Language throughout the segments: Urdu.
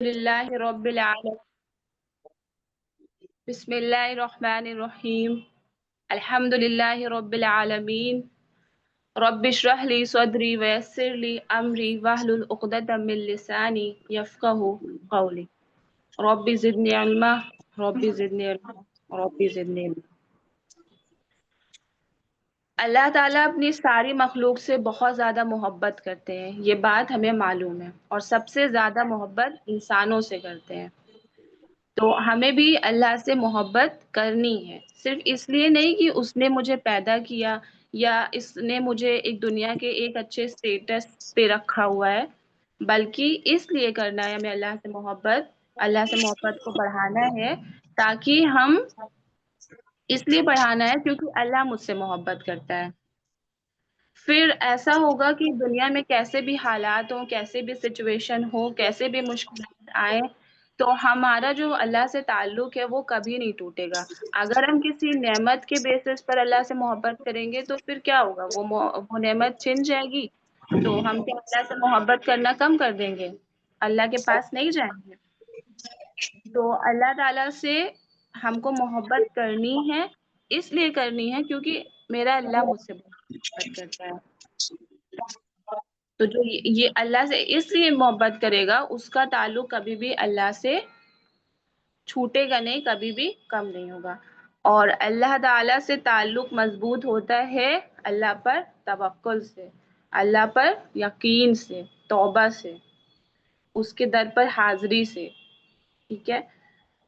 للہ رب العالمین بسم اللہ الرحمن الرحیم الحمد للہ رب العالمین رب اشرح لی صدری ویسر لی امری واحلل عقدۃ من لسانی یفقهوا قولی رب زدنی علما رب زدنی علما رب زدنی علما۔ اللہ تعالیٰ اپنی ساری مخلوق سے بہت زیادہ محبت کرتے ہیں، یہ بات ہمیں معلوم ہے، اور سب سے زیادہ محبت انسانوں سے کرتے ہیں۔ تو ہمیں بھی اللہ سے محبت کرنی ہے، صرف اس لیے نہیں کہ اس نے مجھے پیدا کیا یا اس نے مجھے ایک دنیا کے ایک اچھے سٹیٹس پہ رکھا ہوا ہے، بلکہ اس لیے کرنا ہے ہمیں اللہ سے محبت کو بڑھانا ہے، تاکہ ہم اس لیے بڑھانا ہے کیونکہ اللہ مجھ سے محبت کرتا ہے۔ پھر ایسا ہوگا کہ دنیا میں کیسے بھی حالات ہوں، کیسے بھی سچویشن ہو، کیسے بھی مشکلات آئیں، تو ہمارا جو اللہ سے تعلق ہے وہ کبھی نہیں ٹوٹے گا۔ اگر ہم کسی نعمت کے بیسس پر اللہ سے محبت کریں گے تو پھر کیا ہوگا، وہ نعمت چھن جائے گی، تو ہم کیا اللہ سے محبت کرنا کم کر دیں گے، اللہ کے پاس نہیں جائیں گے۔ تو اللہ تعالیٰ سے ہم کو محبت کرنی ہے، اس لیے کرنی ہے کیونکہ میرا اللہ مجھ سے محبت کرتا ہے۔ تو جو یہ اللہ سے اس لیے محبت کرے گا، اس کا تعلق کبھی بھی اللہ سے چھوٹے گا نہیں، کبھی بھی کم نہیں ہوگا۔ اور اللہ تعالیٰ سے تعلق مضبوط ہوتا ہے اللہ پر توکل سے، اللہ پر یقین سے، توبہ سے، اس کے در پر حاضری سے، ٹھیک ہے۔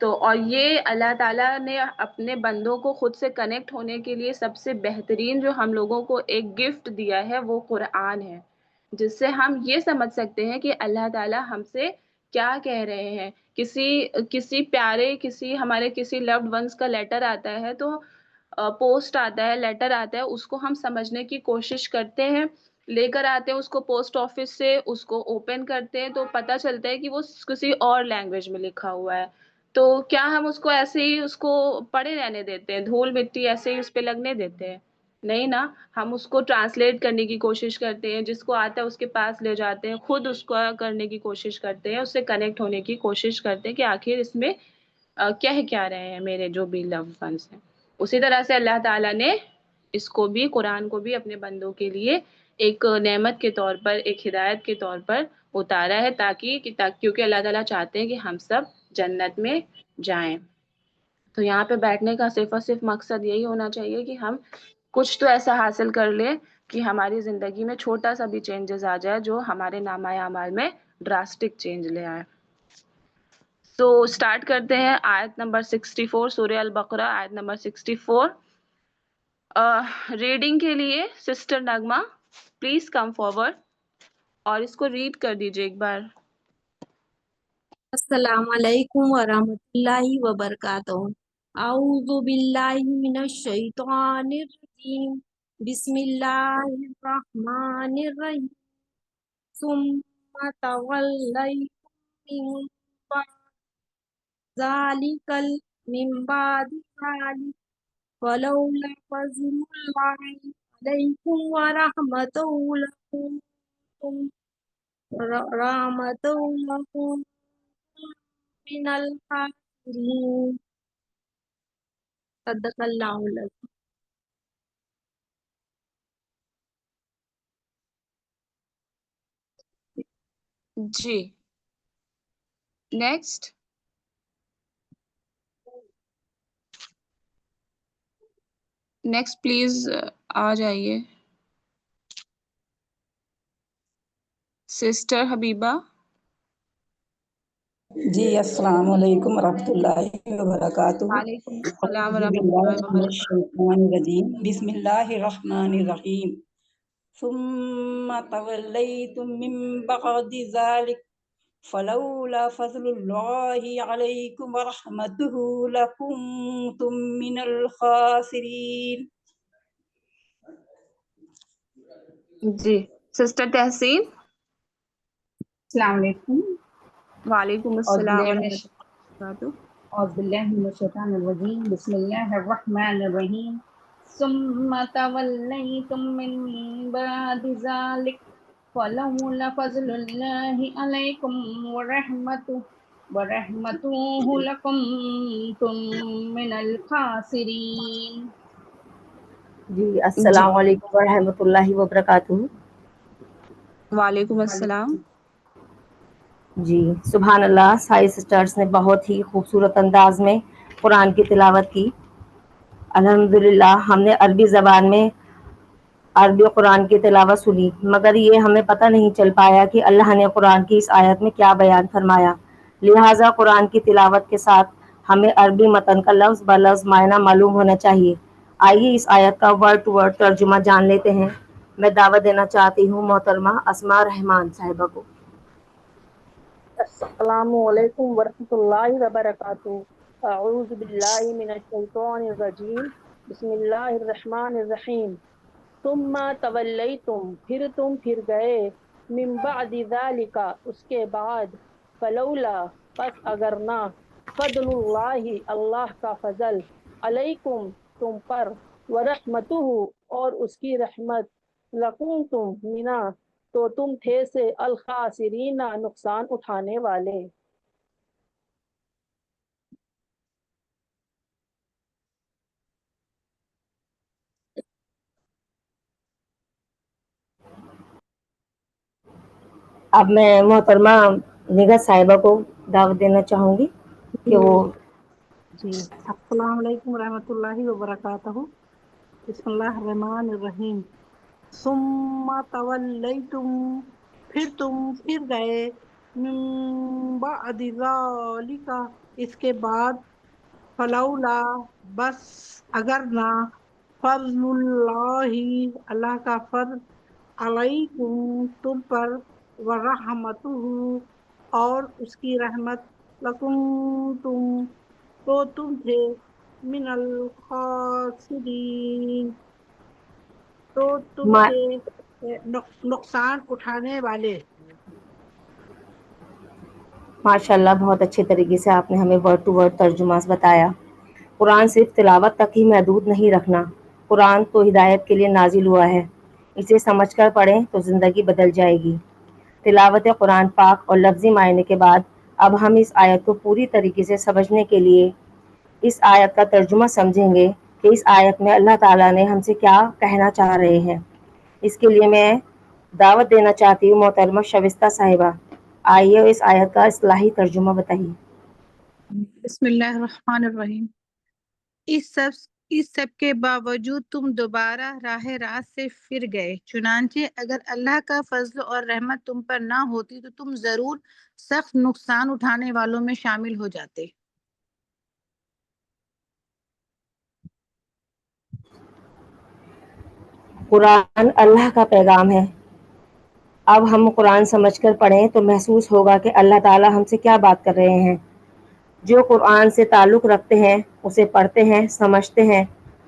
تو اور یہ اللہ تعالیٰ نے اپنے بندوں کو خود سے کنیکٹ ہونے کے لیے سب سے بہترین جو ہم لوگوں کو ایک گفٹ دیا ہے وہ قرآن ہے، جس سے ہم یہ سمجھ سکتے ہیں کہ اللہ تعالیٰ ہم سے کیا کہہ رہے ہیں۔ کسی پیارے، ہمارے کسی لوڈ ونس کا لیٹر آتا ہے تو پوسٹ آتا ہے، لیٹر آتا ہے، اس کو ہم سمجھنے کی کوشش کرتے ہیں، لے کر آتے ہیں اس کو پوسٹ آفس سے، اس کو اوپن کرتے ہیں تو پتہ چلتا ہے کہ وہ کسی اور لینگویج میں لکھا ہوا ہے۔ تو کیا ہم اس کو ایسے ہی اس کو پڑے رہنے دیتے ہیں، دھول مٹی ایسے ہی اس پہ لگنے دیتے ہیں؟ نہیں نا، ہم اس کو ٹرانسلیٹ کرنے کی کوشش کرتے ہیں، جس کو آتا ہے اس کے پاس لے جاتے ہیں، خود اس کو کرنے کی کوشش کرتے ہیں، اس سے کنیکٹ ہونے کی کوشش کرتے ہیں کہ آخر اس میں کہہ کیا رہے ہیں میرے جو بھی لو ونس ہیں۔ اسی طرح سے اللہ تعالیٰ نے اس کو بھی، قرآن کو بھی اپنے بندوں کے لیے ایک نعمت کے طور پر، ایک ہدایت کے طور پر اتارا ہے، کیونکہ اللہ تعالیٰ چاہتے ہیں کہ ہم سب جنت میں جائیں۔ تو یہاں پہ بیٹھنے کا صرف اور صرف مقصد یہی ہونا چاہیے کہ ہم کچھ تو ایسا حاصل کر لیں کہ ہماری زندگی میں چھوٹا سا بھی چینجز آ جائے جو ہمارے نامہ اعمال میں ڈراسٹک چینج لے آئے۔ تو اسٹارٹ کرتے ہیں آیت نمبر 64، سورہ البقرہ آیت نمبر 64۔ ریڈنگ کے لیے سسٹر نغمہ پلیز کم فارورڈ اور اس کو ریڈ کر دیجیے ایک بار۔ السلام علیکم ورحمۃ اللہ وبرکاتہ۔ اعوذ باللہ من الشیطان الرجیم، بسم اللہ الرحمن الرحیم، ثم تولیتم من بعد ذلک فلولا فضل اللہ علیکم ورحمتہ لکنتم من الخاسرین۔ صدق اللہ العظیم۔ جی نیکسٹ پلیز آ جائیے سسٹر حبیبہ۔ جی السلام علیکم ورحمۃ اللہ وبرکاتہ۔ وعلیکم السلام اعوذ ورحمۃ باللہ اللہ من وبرکاتہ۔ الشیطان الرجیم، بسم اللہ الرحمن الرحیم، ثم تولیتم من بعد ذلک فلولا فضل اللہ علیکم ورحمتہ لکنتم من الخاسرین۔ جی سسٹر تحسین۔ السلام علیکم۔ وعلیکم السلام ورحمۃ اللہ وبرکاتہ۔ اعوذ باللہ من الشیطان الرجیم، بسم اللہ الرحمن الرحیم، ثم تولیتم من بعد ذلک فلولا فضل اللہ علیکم ورحمتہ ورحمته لكنتم من الخاسرين. جی جی السلام علیکم ورحمۃ اللہ وبرکاتہ. وعلیکم السلام. جی سبحان اللہ، ساری سسٹرز نے بہت ہی خوبصورت انداز میں قرآن کی تلاوت کی. الحمدللہ ہم نے عربی زبان میں عربی قرآن کی تلاوت سنی، مگر یہ ہمیں پتہ نہیں چل پایا کہ اللہ نے قرآن کی اس آیت میں کیا بیان فرمایا. لہٰذا قرآن کی تلاوت کے ساتھ ہمیں عربی متن کا لفظ بہ لفظ معنی معلوم ہونا چاہیے. آئیے اس آیت کا ورڈ ٹو ورڈ ترجمہ جان لیتے ہیں. میں دعوت دینا چاہتی ہوں محترمہ اسماء رحمان صاحبہ کو. السلام علیکم ورحمۃ اللہ وبرکاتہ. اعوذ باللہ من الشیطان الرجیم. بسم اللہ الرحمن الرحیم. ثم تولیتم، پھر تم پھر گئے، من بعد ذالک، اس کے بعد، فلولا، پس اگر نہ، فضل اللہ، اللہ کا فضل، علیکم، تم پر، ورحمتہ، اور اس کی رحمت، لکنتم منا، تو تم تھے سے الخاسرین، نقصان اٹھانے والے. اب میں محترمہ نگہت صاحبہ کو دعوت دینا چاہوں گی کہ وہ جی السلام علیکم ورحمۃ اللہ وبرکاتہ. بسم اللہ الرحمن الرحیم. ثم تولیتم، پھر تم پھر گئے، من بعد ذالک، اس کے بعد، فلولا، بس اگر نہ، فضل اللہ، اللہ کا فضل، علیکم، تم پر، ورحمتہ، اور اس کی رحمت، لکنتم، تو تم تھے، من الخاسرین، تو تم ما- تھے نقصان اٹھانے والے. ماشاء اللہ بہت اچھے طریقے سے آپ نے ہمیں ورڈ ٹو ورڈ ترجمہ بتایا. قرآن صرف تلاوت تک ہی محدود نہیں رکھنا. قرآن تو ہدایت کے لیے نازل ہوا ہے، اسے سمجھ کر پڑھیں تو زندگی بدل جائے گی. تلاوت قرآن پاک اور لفظی معنی کے بعد اب ہم اس آیت کو پوری طریقے سے سمجھنے کے لیے اس آیت کا ترجمہ سمجھیں گے کہ اس آیت میں اللہ تعالیٰ نے ہم سے کیا کہنا چاہ رہے ہیں. اس کے لیے میں دعوت دینا چاہتی ہوں محترمہ شائستہ صاحبہ. آئیے اس آیت کا اصطلاحی ترجمہ بتائیے. بسم اللہ الرحمن الرحیم. اس سب کے باوجود تم دوبارہ راہ راست سے پھر گئے، چنانچہ اگر اللہ کا فضل اور رحمت تم پر نہ ہوتی تو تم ضرور سخت نقصان اٹھانے والوں میں شامل ہو جاتے. قرآن اللہ کا پیغام ہے. اب ہم قرآن سمجھ کر پڑھیں تو محسوس ہوگا کہ اللہ تعالیٰ ہم سے کیا بات کر رہے ہیں. جو قرآن سے تعلق رکھتے ہیں، اسے پڑھتے ہیں، سمجھتے ہیں،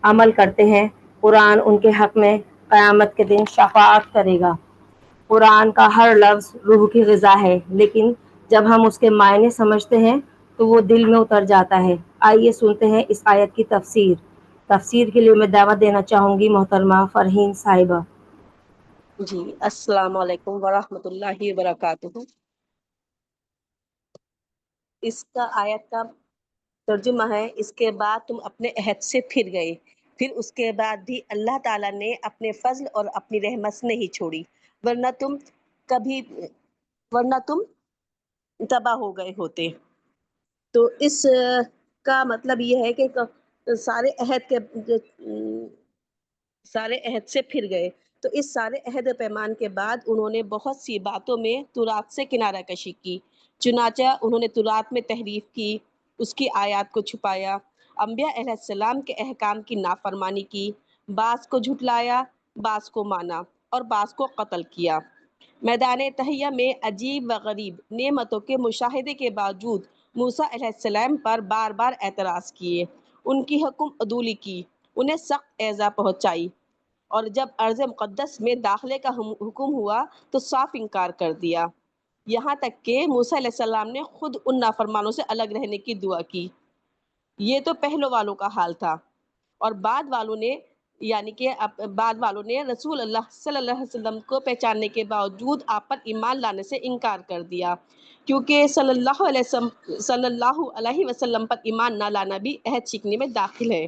عمل کرتے ہیں، قرآن ان کے حق میں قیامت کے دن شفاعت کرے گا. قرآن کا ہر لفظ روح کی غذا ہے، لیکن جب ہم اس کے معنی سمجھتے ہیں تو وہ دل میں اتر جاتا ہے. آئیے سنتے ہیں اس آیت کی تفسیر کے لیے میں دعوت دینا چاہوں گی محترمہ فرحین صاحبہ. جی السلام علیکم ورحمۃ اللہ وبرکاتہ. اس کا آیت کا ترجمہ ہے، اس کے بعد تم اپنے عہد سے پھر گئے، پھر اس کے بعد بھی اللہ تعالیٰ نے اپنے فضل اور اپنی رحمت نہیں چھوڑی، ورنہ تم تباہ ہو گئے ہوتے. تو اس کا مطلب یہ ہے کہ سارے عہد سے پھر گئے. تو اس سارے عہد و پیمان کے بعد انہوں نے بہت سی باتوں میں تورات سے کنارہ کشی کی. چنانچہ انہوں نے تورات میں تحریف کی، اس کی آیات کو چھپایا، انبیاء علیہ السلام کے احکام کی نافرمانی کی، بعض کو جھٹلایا، بعض کو مانا اور بعض کو قتل کیا. میدان تحیہ میں عجیب و غریب نعمتوں کے مشاہدے کے باوجود موسیٰ علیہ السلام پر بار بار اعتراض کیے، ان کی حکم عدولی کی، انہیں سخت ایذا پہنچائی، اور جب ارض مقدس میں داخلے کا حکم ہوا تو صاف انکار کر دیا. یہاں تک کہ موسیٰ علیہ السلام نے خود ان نافرمانوں سے الگ رہنے کی دعا کی. یہ تو پہلو والوں کا حال تھا، اور بعد والوں نے یعنی کہ بعد والوں نے رسول اللہ صلی اللہ علیہ وسلم کو پہچاننے کے باوجود آپ پر ایمان لانے سے انکار کر دیا، کیونکہ صلی اللہ علیہ وسلم پر ایمان نہ لانا بھی عہد شکنی میں داخل ہے،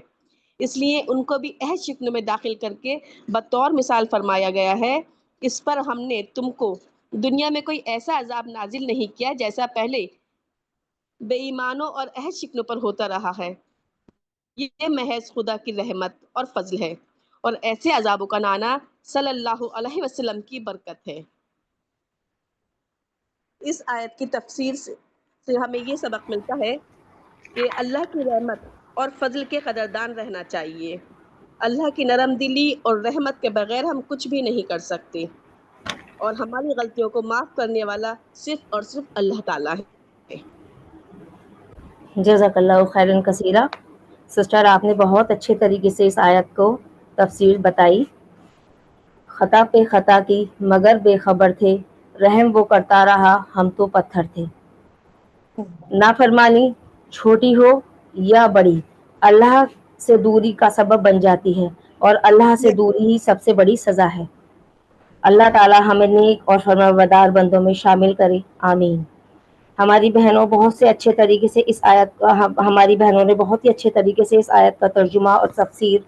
اس لیے ان کو بھی عہد شکنی میں داخل کر کے بطور مثال فرمایا گیا ہے، اس پر ہم نے تم کو دنیا میں کوئی ایسا عذاب نازل نہیں کیا جیسا پہلے بے ایمانوں اور عہد شکنوں پر ہوتا رہا ہے، یہ محض خدا کی رحمت اور فضل ہے، اور ایسے عذابوں کا نانا صلی اللہ علیہ وسلم کی برکت ہے۔ اس آیت کی تفسیر سے ہمیں یہ سبق ملتا ہے کہ اللہ کی رحمت اور فضل کے قدردان رہنا چاہیے۔ اللہ کی نرم دلی اور رحمت کے بغیر ہم کچھ بھی نہیں کر سکتے، اور ہماری غلطیوں کو معاف کرنے والا صرف اور صرف اللہ تعالیٰ ہے۔ جزاک اللہ خیرن کثیرہ۔ سسٹر آپ نے بہت اچھے طریقے سے اس آیت کو تفسیر بتائی۔ خطا پہ خطا کی مگر بے خبر تھے، رحم وہ کرتا رہا ہم تو پتھر تھے۔ نافرمانی چھوٹی ہو یا بڑی اللہ سے دوری کا سبب بن جاتی ہے، اور اللہ سے دوری ہی سب سے بڑی سزا ہے۔ اللہ تعالی ہمیں نیک اور فرمانبردار بندوں میں شامل کرے، آمین۔ ہماری بہنوں بہت سے اچھے طریقے سے اس آیت کا ہماری بہنوں نے بہت ہی اچھے طریقے سے اس آیت کا ترجمہ اور تفسیر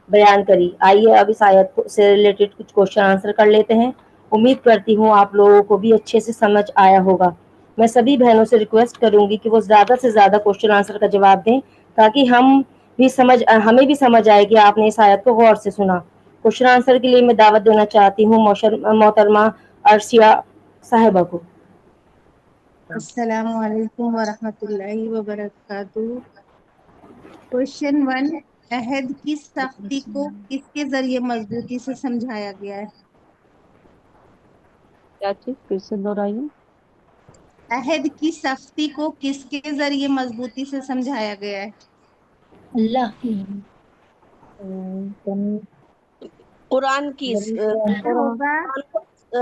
بیان کری۔ آئیے اب اس آیت سے ریلیٹڈ کچھ کوشچن آنسر کر لیتے ہیں۔ امید کرتی ہوں آپ لوگوں کو بھی اچھے سے سمجھ آیا ہوگا۔ میں سبھی بہنوں سے ریکویسٹ کروں گی کہ وہ زیادہ سے زیادہ کوشچن آنسر کا جواب دیں، تاکہ ہمیں بھی سمجھ آئے کہ آپ نے اس آیت کو غور سے سنا۔ کوشچن آنسر کے لیے میں دعوت دینا چاہتی ہوں محترمہ ارشیا صاحبہ کو۔ السلام علیکم ورحمۃ اللہ وبرکاتہ۔ کوشچن 1، عہد کی سختی کو کس کے ذریعے مضبوطی سے سمجھایا گیا ہے؟ کیا چیز پھر سے دہرائیے؟ عہد کی سختی کو کس کے ذریعے مضبوطی سے سمجھایا گیا ہے؟ اللہ کی قرآن کی آنسر ہوگا قرآن کو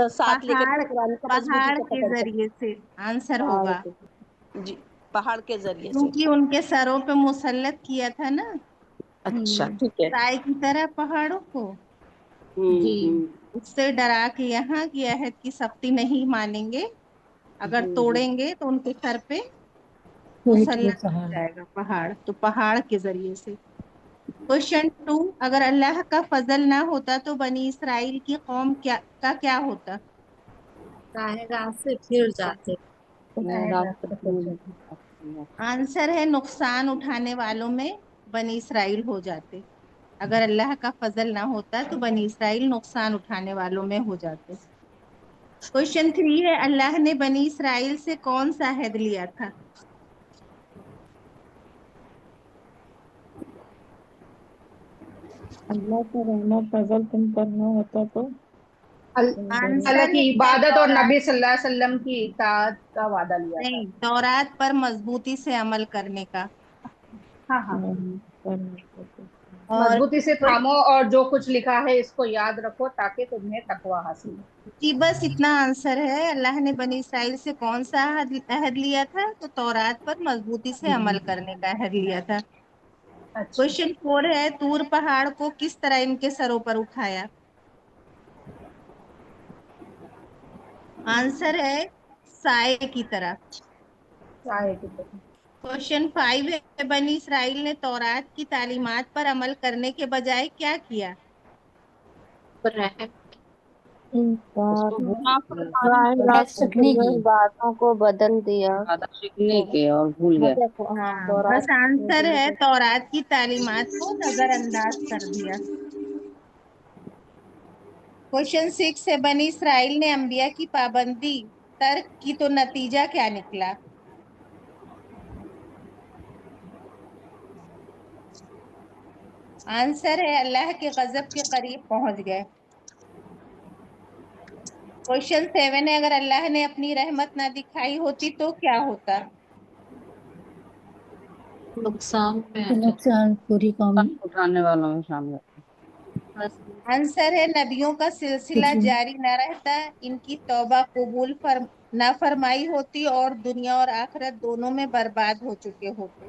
ساتھ لے کر قرآن کا مضبوطی پہاڑ سے کے پکڑ کر، ذریعے سے آنسر ہوگا، جی پہاڑ کے ذریعے سے۔ کیونکہ ان کے سروں پہ مسلط کیا تھا نا اچھا ٹھیک ہے۔ سائے کی طرح پہاڑوں کو، جی اس سے ڈرا کے یہاں کی عہد کی سختی نہیں مانیں گے، اگر توڑیں گے تو ان کے سر پہ مسلط ہو جائے گا پہاڑ، تو پہاڑ کے ذریعے سے۔ کوشچن 2، اگر اللہ کا فضل نہ ہوتا تو بنی اسرائیل کی قوم کا کیا ہوتا؟ سے پھر جاتے آنسر ہے نقصان اٹھانے والوں میں بنی اسرائیل ہو جاتے۔ اگر اللہ کا فضل نہ ہوتا تو بنی اسرائیل نقصان اٹھانے والوں میں ہو جاتے۔ کوشچن 3 ہے، اللہ نے بنی اسرائیل سے کون سا عہد لیا تھا؟ اللہ کا رحمت فضل تم پر نہ ہوتا تو اللہ کی عبادت اور نبی صلی اللہ علیہ وسلم کی اطاعت کا وعدہ لیا تھا۔ نہیں، تورات پر مضبوطی سے عمل کرنے کا۔ ہاں اور مضبوطی سے تھامو اور جو کچھ لکھا ہے اس کو یاد رکھو تاکہ تمہیں تقوی حاصل ہو۔ جی بس اتنا آنسر ہے۔ اللہ نے بنی اسرائیل سے کون سا عہد لیا تھا؟ تو تورات پر مضبوطی سے عمل کرنے کا عہد لیا تھا۔ اچھا، کوشچن 4 ہے، طور پہاڑ کو کس طرح ان کے سروں پر اٹھایا؟ آنسر ہے سائے کی طرح۔ چاہے کی طرح۔ کوشچن 5 ہے، بنی اسرائیل نے تورات کی تعلیمات پر عمل کرنے کے بجائے کیا کیا؟ باتوں کو بدل دیا اور بھول گئے۔ بس آنسر ہے تورات کی تعلیمات کو نظر انداز کر دیا۔ کوشچن 6 ہے، بنی اسرائیل نے انبیاء کی پابندی ترک کی تو نتیجہ کیا نکلا؟ آنسر ہے اللہ کے غضب کے قریب پہنچ گئے۔ کوشچن 7 ہے، اگر اللہ نے اپنی رحمت نہ دکھائی ہوتی تو کیا ہوتا؟ نقصان پوری قوم اٹھانے والوں میں شامل ہے۔ آنسر ہے نبیوں کا سلسلہ جاری نہ رہتا، ان کی توبہ قبول نہ فرمائی ہوتی اور دنیا اور آخرت دونوں میں برباد ہو چکے ہوتے۔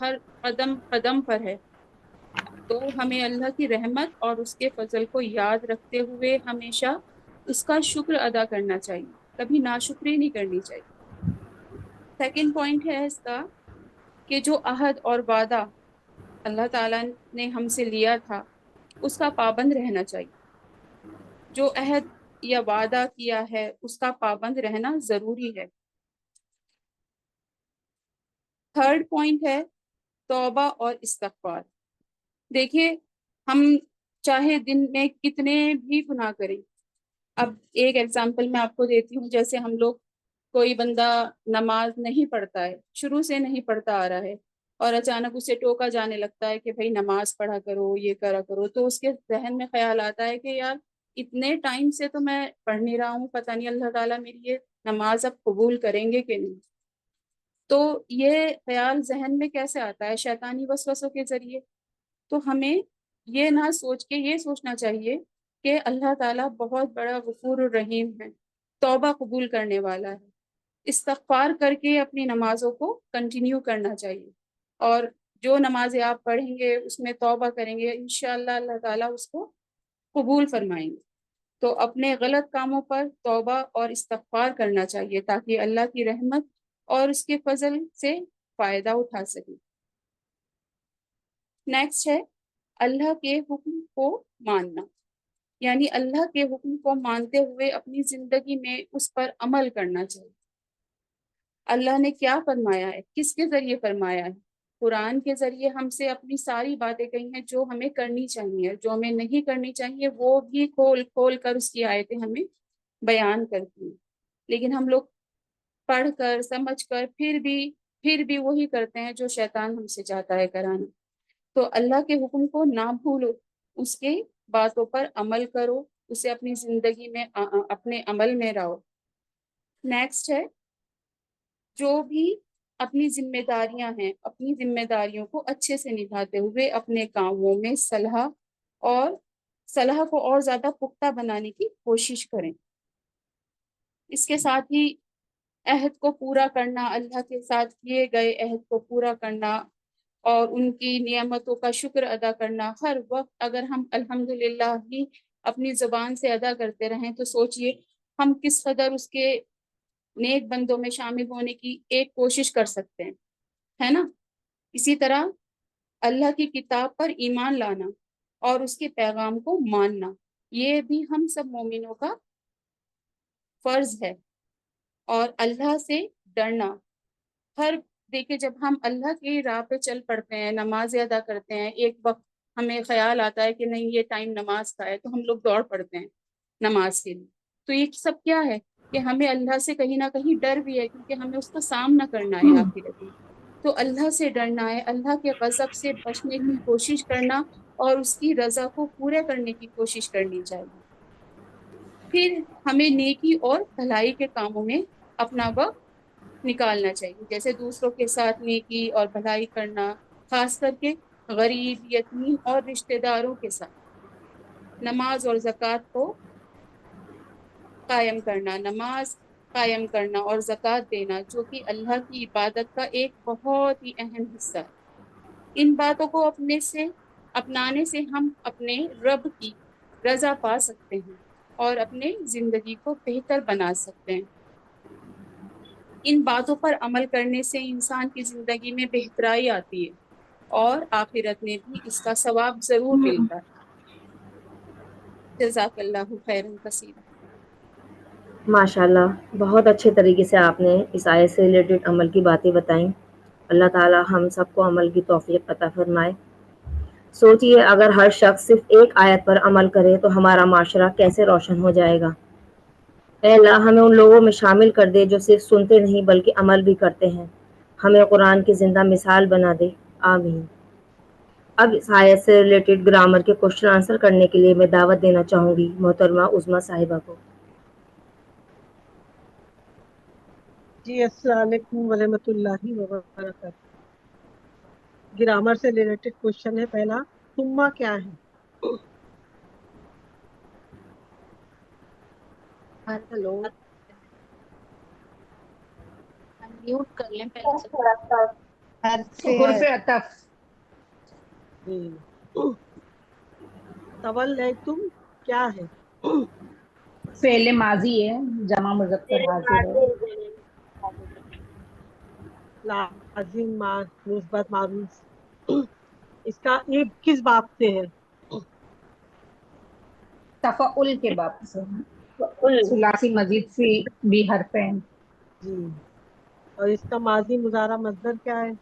ہر قدم قدم پر ہے، تو ہمیں اللہ کی رحمت اور اس کے فضل کو یاد رکھتے ہوئے ہمیشہ اس کا شکر ادا کرنا چاہیے، کبھی ناشکری نہیں کرنی چاہیے۔ سیکنڈ پوائنٹ ہے اس کا کہ جو عہد اور وعدہ اللہ تعالیٰ نے ہم سے لیا تھا اس کا پابند رہنا چاہیے، جو عہد یا وعدہ کیا ہے اس کا پابند رہنا ضروری ہے۔ تھرڈ پوائنٹ ہے توبہ اور استغفار۔ دیکھیے ہم چاہے دن میں کتنے بھی گناہ کریں، اب ایک ایگزامپل میں آپ کو دیتی ہوں، جیسے ہم لوگ کوئی بندہ نماز نہیں پڑھتا ہے، شروع سے نہیں پڑھتا آ رہا ہے، اور اچانک اسے ٹوکا جانے لگتا ہے کہ بھائی نماز پڑھا کرو، یہ کرا کرو، تو اس کے ذہن میں خیال آتا ہے کہ یار اتنے ٹائم سے تو میں پڑھ نہیں رہا ہوں، پتہ نہیں اللہ تعالیٰ میری یہ نماز اب قبول کریں گے کہ نہیں۔ تو یہ خیال ذہن میں کیسے آتا ہے؟ شیطانی وسوسوں کے ذریعے۔ تو ہمیں یہ نہ سوچ کے یہ سوچنا چاہیے کہ اللہ تعالیٰ بہت بڑا غفور الرحیم ہے، توبہ قبول کرنے والا ہے، استغفار کر کے اپنی نمازوں کو کنٹینیو کرنا چاہیے، اور جو نمازیں آپ پڑھیں گے اس میں توبہ کریں گے، انشاءاللہ اللہ تعالیٰ اس کو قبول فرمائیں گے۔ تو اپنے غلط کاموں پر توبہ اور استغفار کرنا چاہیے تاکہ اللہ کی رحمت اور اس کے فضل سے فائدہ اٹھا سکیں۔ نیکسٹ ہے اللہ کے حکم کو ماننا، یعنی اللہ کے حکم کو مانتے ہوئے اپنی زندگی میں اس پر عمل کرنا چاہیے۔ اللہ نے کیا فرمایا ہے، کس کے ذریعے فرمایا ہے؟ قرآن کے ذریعے ہم سے اپنی ساری باتیں کہی ہیں جو ہمیں کرنی چاہیے، جو ہمیں نہیں کرنی چاہیے وہ بھی کھول کھول کر اس کی آیتیں ہمیں بیان کرتی ہیں، لیکن ہم لوگ پڑھ کر سمجھ کر پھر بھی وہی کرتے ہیں جو شیطان ہم سے چاہتا ہے کرانا۔ تو اللہ کے حکم کو نہ بھولو، اس کے باتوں پر عمل کرو، اسے اپنی زندگی میں اپنے عمل میں رہو۔ نیکسٹ ہے جو بھی اپنی ذمہ داریاں ہیں، اپنی ذمہ داریوں کو اچھے سے نبھاتے ہوئے اپنے کاموں میں صلاح کو اور زیادہ پختہ بنانے کی کوشش کریں۔ اس کے ساتھ ہی عہد کو پورا کرنا، اللہ کے ساتھ کیے گئے عہد کو پورا کرنا اور ان کی نعمتوں کا شکر ادا کرنا، ہر وقت اگر ہم الحمدللہ ہی اپنی زبان سے ادا کرتے رہیں تو سوچئے ہم کس قدر اس کے نیک بندوں میں شامل ہونے کی ایک کوشش کر سکتے ہیں، ہے نا؟ اسی طرح اللہ کی کتاب پر ایمان لانا اور اس کے پیغام کو ماننا، یہ بھی ہم سب مومنوں کا فرض ہے، اور اللہ سے ڈرنا۔ دیکھیں جب ہم اللہ کی راہ پہ چل پڑتے ہیں، نماز ادا کرتے ہیں، ایک وقت ہمیں خیال آتا ہے کہ نہیں یہ ٹائم نماز کا ہے، تو ہم لوگ دوڑ پڑتے ہیں نماز کے لیے۔ تو یہ سب کیا ہے کہ ہمیں اللہ سے کہیں نہ کہیں ڈر بھی ہے، کیونکہ ہمیں اس کا سامنا کرنا ہے آخرت میں۔ تو اللہ سے ڈرنا ہے، اللہ کے غضب سے بچنے کی کوشش کرنا اور اس کی رضا کو پورے کرنے کی کوشش کرنی چاہیے۔ پھر ہمیں نیکی اور بھلائی کے کاموں میں اپنا وقت نکالنا چاہیے، جیسے دوسروں کے ساتھ نیکی اور بھلائی کرنا، خاص کر کے غریب، یتیم اور رشتہ داروں کے ساتھ۔ نماز اور زکوٰۃ کو قائم کرنا، نماز قائم کرنا اور زکوٰۃ دینا جو کہ اللہ کی عبادت کا ایک بہت ہی اہم حصہ ہے۔ ان باتوں کو اپنانے سے ہم اپنے رب کی رضا پا سکتے ہیں اور اپنے زندگی کو بہتر بنا سکتے ہیں۔ ان باتوں پر عمل کرنے سے انسان کی زندگی میں بہترائی آتی ہے اور آخرت میں بھی اس کا ثواب ضرور ملتا ہے۔ جزاک اللہ خیرا کثیرا۔ ماشاء اللہ، بہت اچھے طریقے سے آپ نے اس آیت سے ریلیٹڈ عمل کی باتیں بتائیں۔ اللہ تعالی ہم سب کو عمل کی توفیق عطا فرمائے۔ سوچئے اگر ہر شخص صرف ایک آیت پر عمل کرے تو ہمارا معاشرہ کیسے روشن ہو جائے گا۔ اے اللہ ہمیں ان لوگوں میں شامل کر دے جو صرف سنتے نہیں بلکہ عمل بھی کرتے ہیں، ہمیں قرآن کی زندہ مثال بنا دے، آمین۔ اب اس آیت سے ریلیٹڈ گرامر کے کوشچن آنسر کرنے کے لیے میں دعوت دینا چاہوں گی محترمہ عظمیٰ صاحبہ کو۔ جی السلام علیکم ورحمۃ اللہ وبرکاتہ۔ گرامر سے ریلیٹڈ کوشچن ہے پہلا، ثم کیا ہے؟ ہیلو، میوٹ کر لیں پہلے سے۔ حرف عطف. جی. تولیتم کیا ہے؟ فعل ماضی ہے، جمع مذکر حاضر ہے. لازم مثبت معروف. اس کا یہ کس باب سے ہے؟ تفعل کے باب سے ثلاثی مزید فی بھی حرفین. جی. اور اس کا ماضی مضارع مصدر کیا ہے؟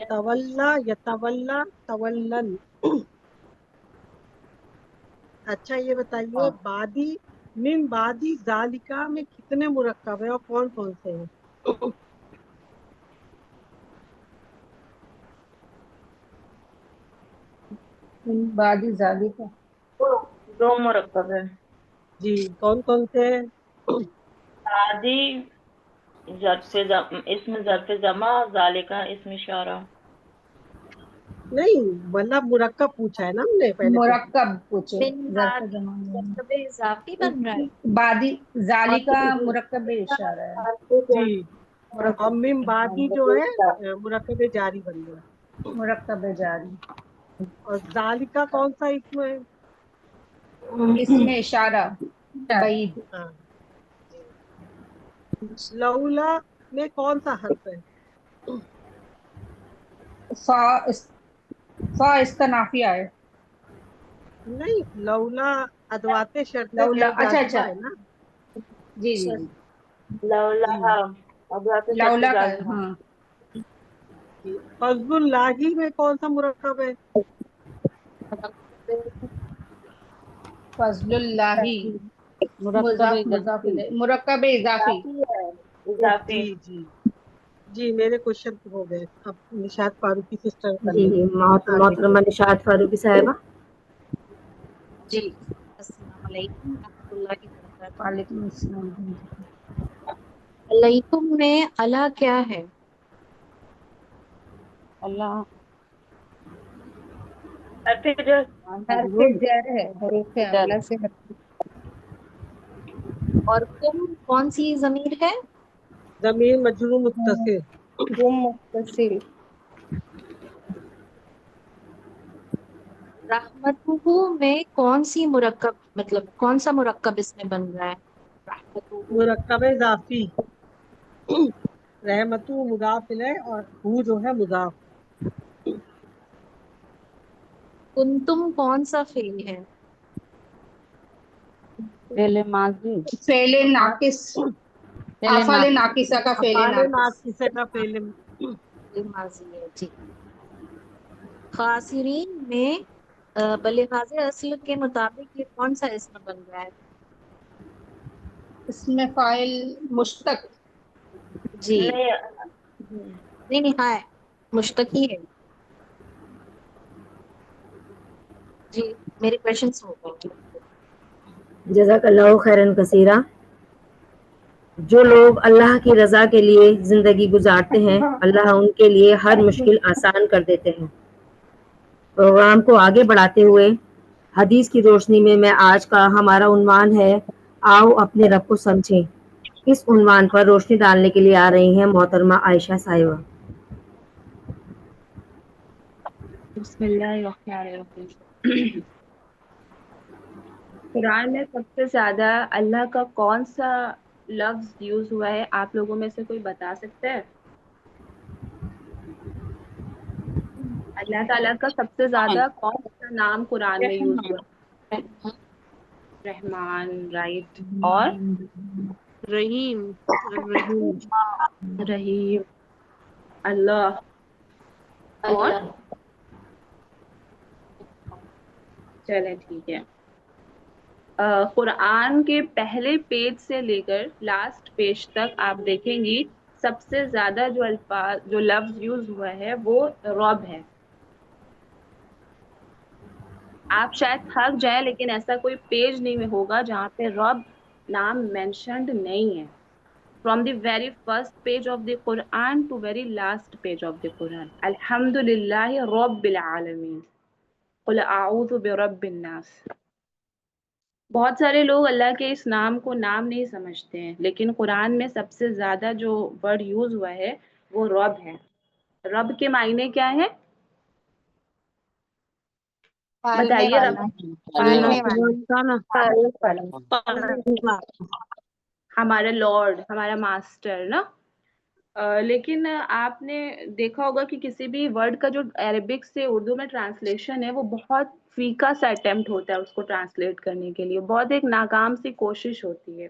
تولا یتولا تولن. اچھا یہ بتائیے بادی من بادی ذالکا میں کتنے مرکب ہیں اور کون کون سے ہیں؟ بعد ذالک 2 مرکب ہے. جی کون کون سے ہیں؟ عادی اسم ظرف جمع، ذالکہ اسم اشارہ. نہیں مطلب مرکب پوچھا ہے نا ہم نے پہلے. مرکب پوچھے. بن ظرف بعد جمع مرکب اضافی بن رہا ہے. بادی ذالکا مرکب اشارہ ہے. جی. اور من بعدی جو ہے مرکب جاری بن گیا. مرکب جاری. اور ذالکا کون سا اسم ہے؟ اس میں اشارہ بعید. ہاں. لولا میں کون سا حرف ہے؟ فا اس کا نافیہ ہے. نہیں لولا ادوات شرط لولا غیر اچھا جازمہ ہے نا. جی جی جی. لولا جی. لولا کا ہاں. فضل اللہ میں کون سا مرکب ہے؟ فضل اللہ مرکب مضاف اضافی. الیہ مرکب اضافی. اضافی. جی جی جی میرے کوشچن ہو گئے. اب نشاط فاروقی سسٹر کر جی لیں جی آگے کے. محترمہ نشاط فاروقی صاحبہ. جی السلام علیکم ورحمۃ اللہ وبرکاتہ. وعلیکم السلام. علیکم میں اللہ کیا ہے؟ اللہ حرف جر ہے. حروف جر. اعلیٰ سے اور تم کون سی ضمیر ہے؟ ضمیر مجرور متصل. گم متصل. رحمتہ میں کون سی مرکب مطلب کون سا مرکب اس میں بن رہا ہے؟ رحمتہ. مرکب اضافی. رحمتو مضاف الیہ اور ہو جو ہے مضاف. کنتم کون سا فعل ہے؟ فعل ماضی. فعل ناقص. فعل افعال ناقص. ناقصہ کا فعل افعال ناقص. ناقصہ کا فعل. فعل ماضی ہے. جی. خاسرین میں بلحاظ اصل کے مطابق یہ کون سا اسم بن رہا ہے؟ اس میں فاعل مشتق. جی نہیں ہاں مشتقی ہے. جی میری کوشچنس ہو گئے. جزاک اللہ خیرن کثیرہ. جو لوگ اللہ کی رضا کے لیے زندگی گزارتے ہیں اللہ ان کے لیے ہر مشکل آسان کر دیتے ہیں. پروگرام کو آگے بڑھاتے ہوئے حدیث کی روشنی میں آج کا ہمارا عنوان ہے آؤ اپنے رب کو سمجھیں. اس عنوان پر روشنی ڈالنے کے لیے آ رہی ہیں محترمہ عائشہ صاحبہ. بسم اللہ الرحمن الرحیم. قرآن میں سب سے زیادہ اللہ کا کون سا لفظ یوز ہوا ہے آپ لوگوں میں سے کوئی بتا سکتا ہے؟ اللہ تعالیٰ کا سب سے زیادہ کون سا نام قرآن میں یوز ہوا ہے؟ رحمان رائٹ. اور رحیم. الرحیم. رحیم. اللہ. اور چلے ٹھیک ہے. قرآن کے پہلے پیج سے لے کر لاسٹ پیج تک آپ دیکھیں گی سب سے زیادہ جو الفاظ جو لفظ یوز ہوا ہے وہ رب ہے. آپ شاید تھک جائیں لیکن ایسا کوئی پیج نہیں ہوگا جہاں پہ رب نام مینشنڈ نہیں ہے. From the very first page of the Quran to very last page of the Quran. Alhamdulillahi Rabbil Alameen. قل أعوذ برب الناس. بہت سارے لوگ اللہ کے اس نام کو نام نہیں سمجھتے ہیں، لیکن قرآن میں سب سے زیادہ جو ورڈ یوز ہوا ہے وہ رب ہے۔ رب کے معنی کیا ہے؟ پالنے بتائیے والا، رب پالنے والا، ہمارا لارڈ، ہمارا ماسٹر نا۔ لیکن آپ نے دیکھا ہوگا کہ کسی بھی ورڈ کا جو عربک سے اردو میں ٹرانسلیشن ہے وہ بہت فیکا سا اٹیمپٹ ہوتا ہے اس کو ٹرانسلیٹ کرنے کے لیے، بہت ایک ناکام سی کوشش ہوتی ہے۔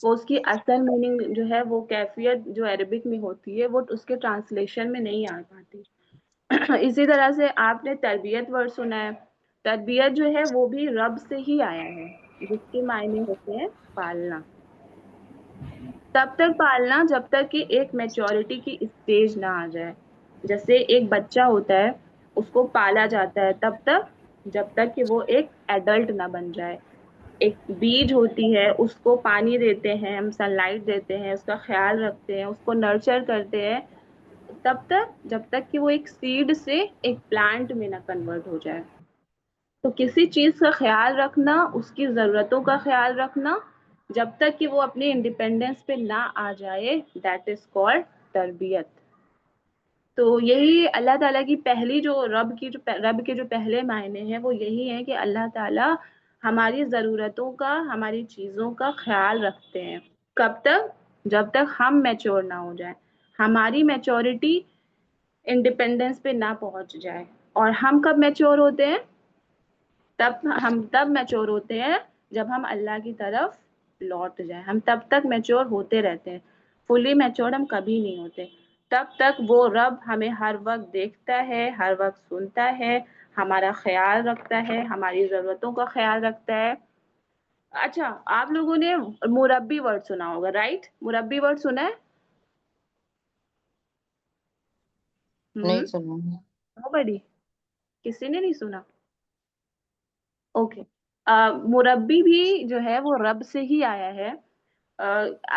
وہ اس کی اصل میننگ جو ہے وہ کیفیت جو عربک میں ہوتی ہے وہ اس کے ٹرانسلیشن میں نہیں آ پاتی۔ اسی طرح سے آپ نے تربیت ورڈ سنا ہے، تربیت جو ہے وہ بھی رب سے ہی آیا ہے، جس کے معنی ہوتے ہیں پالنا۔ تب تک پالنا جب تک کہ ایک میچورٹی کی اسٹیج نہ آ جائے۔ جیسے ایک بچہ ہوتا ہے اس کو پالا جاتا ہے تب تک جب تک کہ وہ ایک ایڈلٹ نہ بن جائے۔ ایک بیج ہوتی ہے اس کو پانی دیتے ہیں، ہم سن لائٹ دیتے ہیں، اس کا خیال رکھتے ہیں، اس کو نرچر کرتے ہیں تب تک جب تک کہ وہ ایک سیڈ سے ایک پلانٹ میں نہ کنورٹ ہو جائے۔ تو کسی چیز کا خیال رکھنا، اس کی ضرورتوں کا خیال رکھنا جب تک کہ وہ اپنے انڈیپینڈنس پہ نہ آ جائے، دیٹ از کالڈ تربیت۔ تو یہی اللہ تعالیٰ کی پہلی جو رب کے جو پہلے معنی ہیں وہ یہی ہیں کہ اللہ تعالیٰ ہماری ضرورتوں کا، ہماری چیزوں کا خیال رکھتے ہیں۔ کب تک؟ جب تک ہم میچور نہ ہو جائیں، ہماری میچورٹی انڈیپینڈنس پہ نہ پہنچ جائے۔ اور ہم کب میچور ہوتے ہیں؟ تب میچور ہوتے ہیں جب ہم اللہ کی طرف لوٹ جائیں۔ ہم تب تک میچور ہوتے رہتے ہیں، فلی میچور ہم کبھی نہیں ہوتے۔ تب تک وہ رب ہمیں ہر وقت دیکھتا ہے، ہر وقت سنتا ہے، ہمارا خیال رکھتا ہے، ہماری ضرورتوں کا خیال رکھتا ہے۔ اچھا، آپ لوگوں نے مربی ورڈ سنا ہوگا، رائٹ؟ مربی ورڈ سنا ہے؟ نہیں سنا۔ بڑی کسی نے نہیں سنا؟ اوکے۔ مربی بھی جو ہے وہ رب سے ہی آیا ہے۔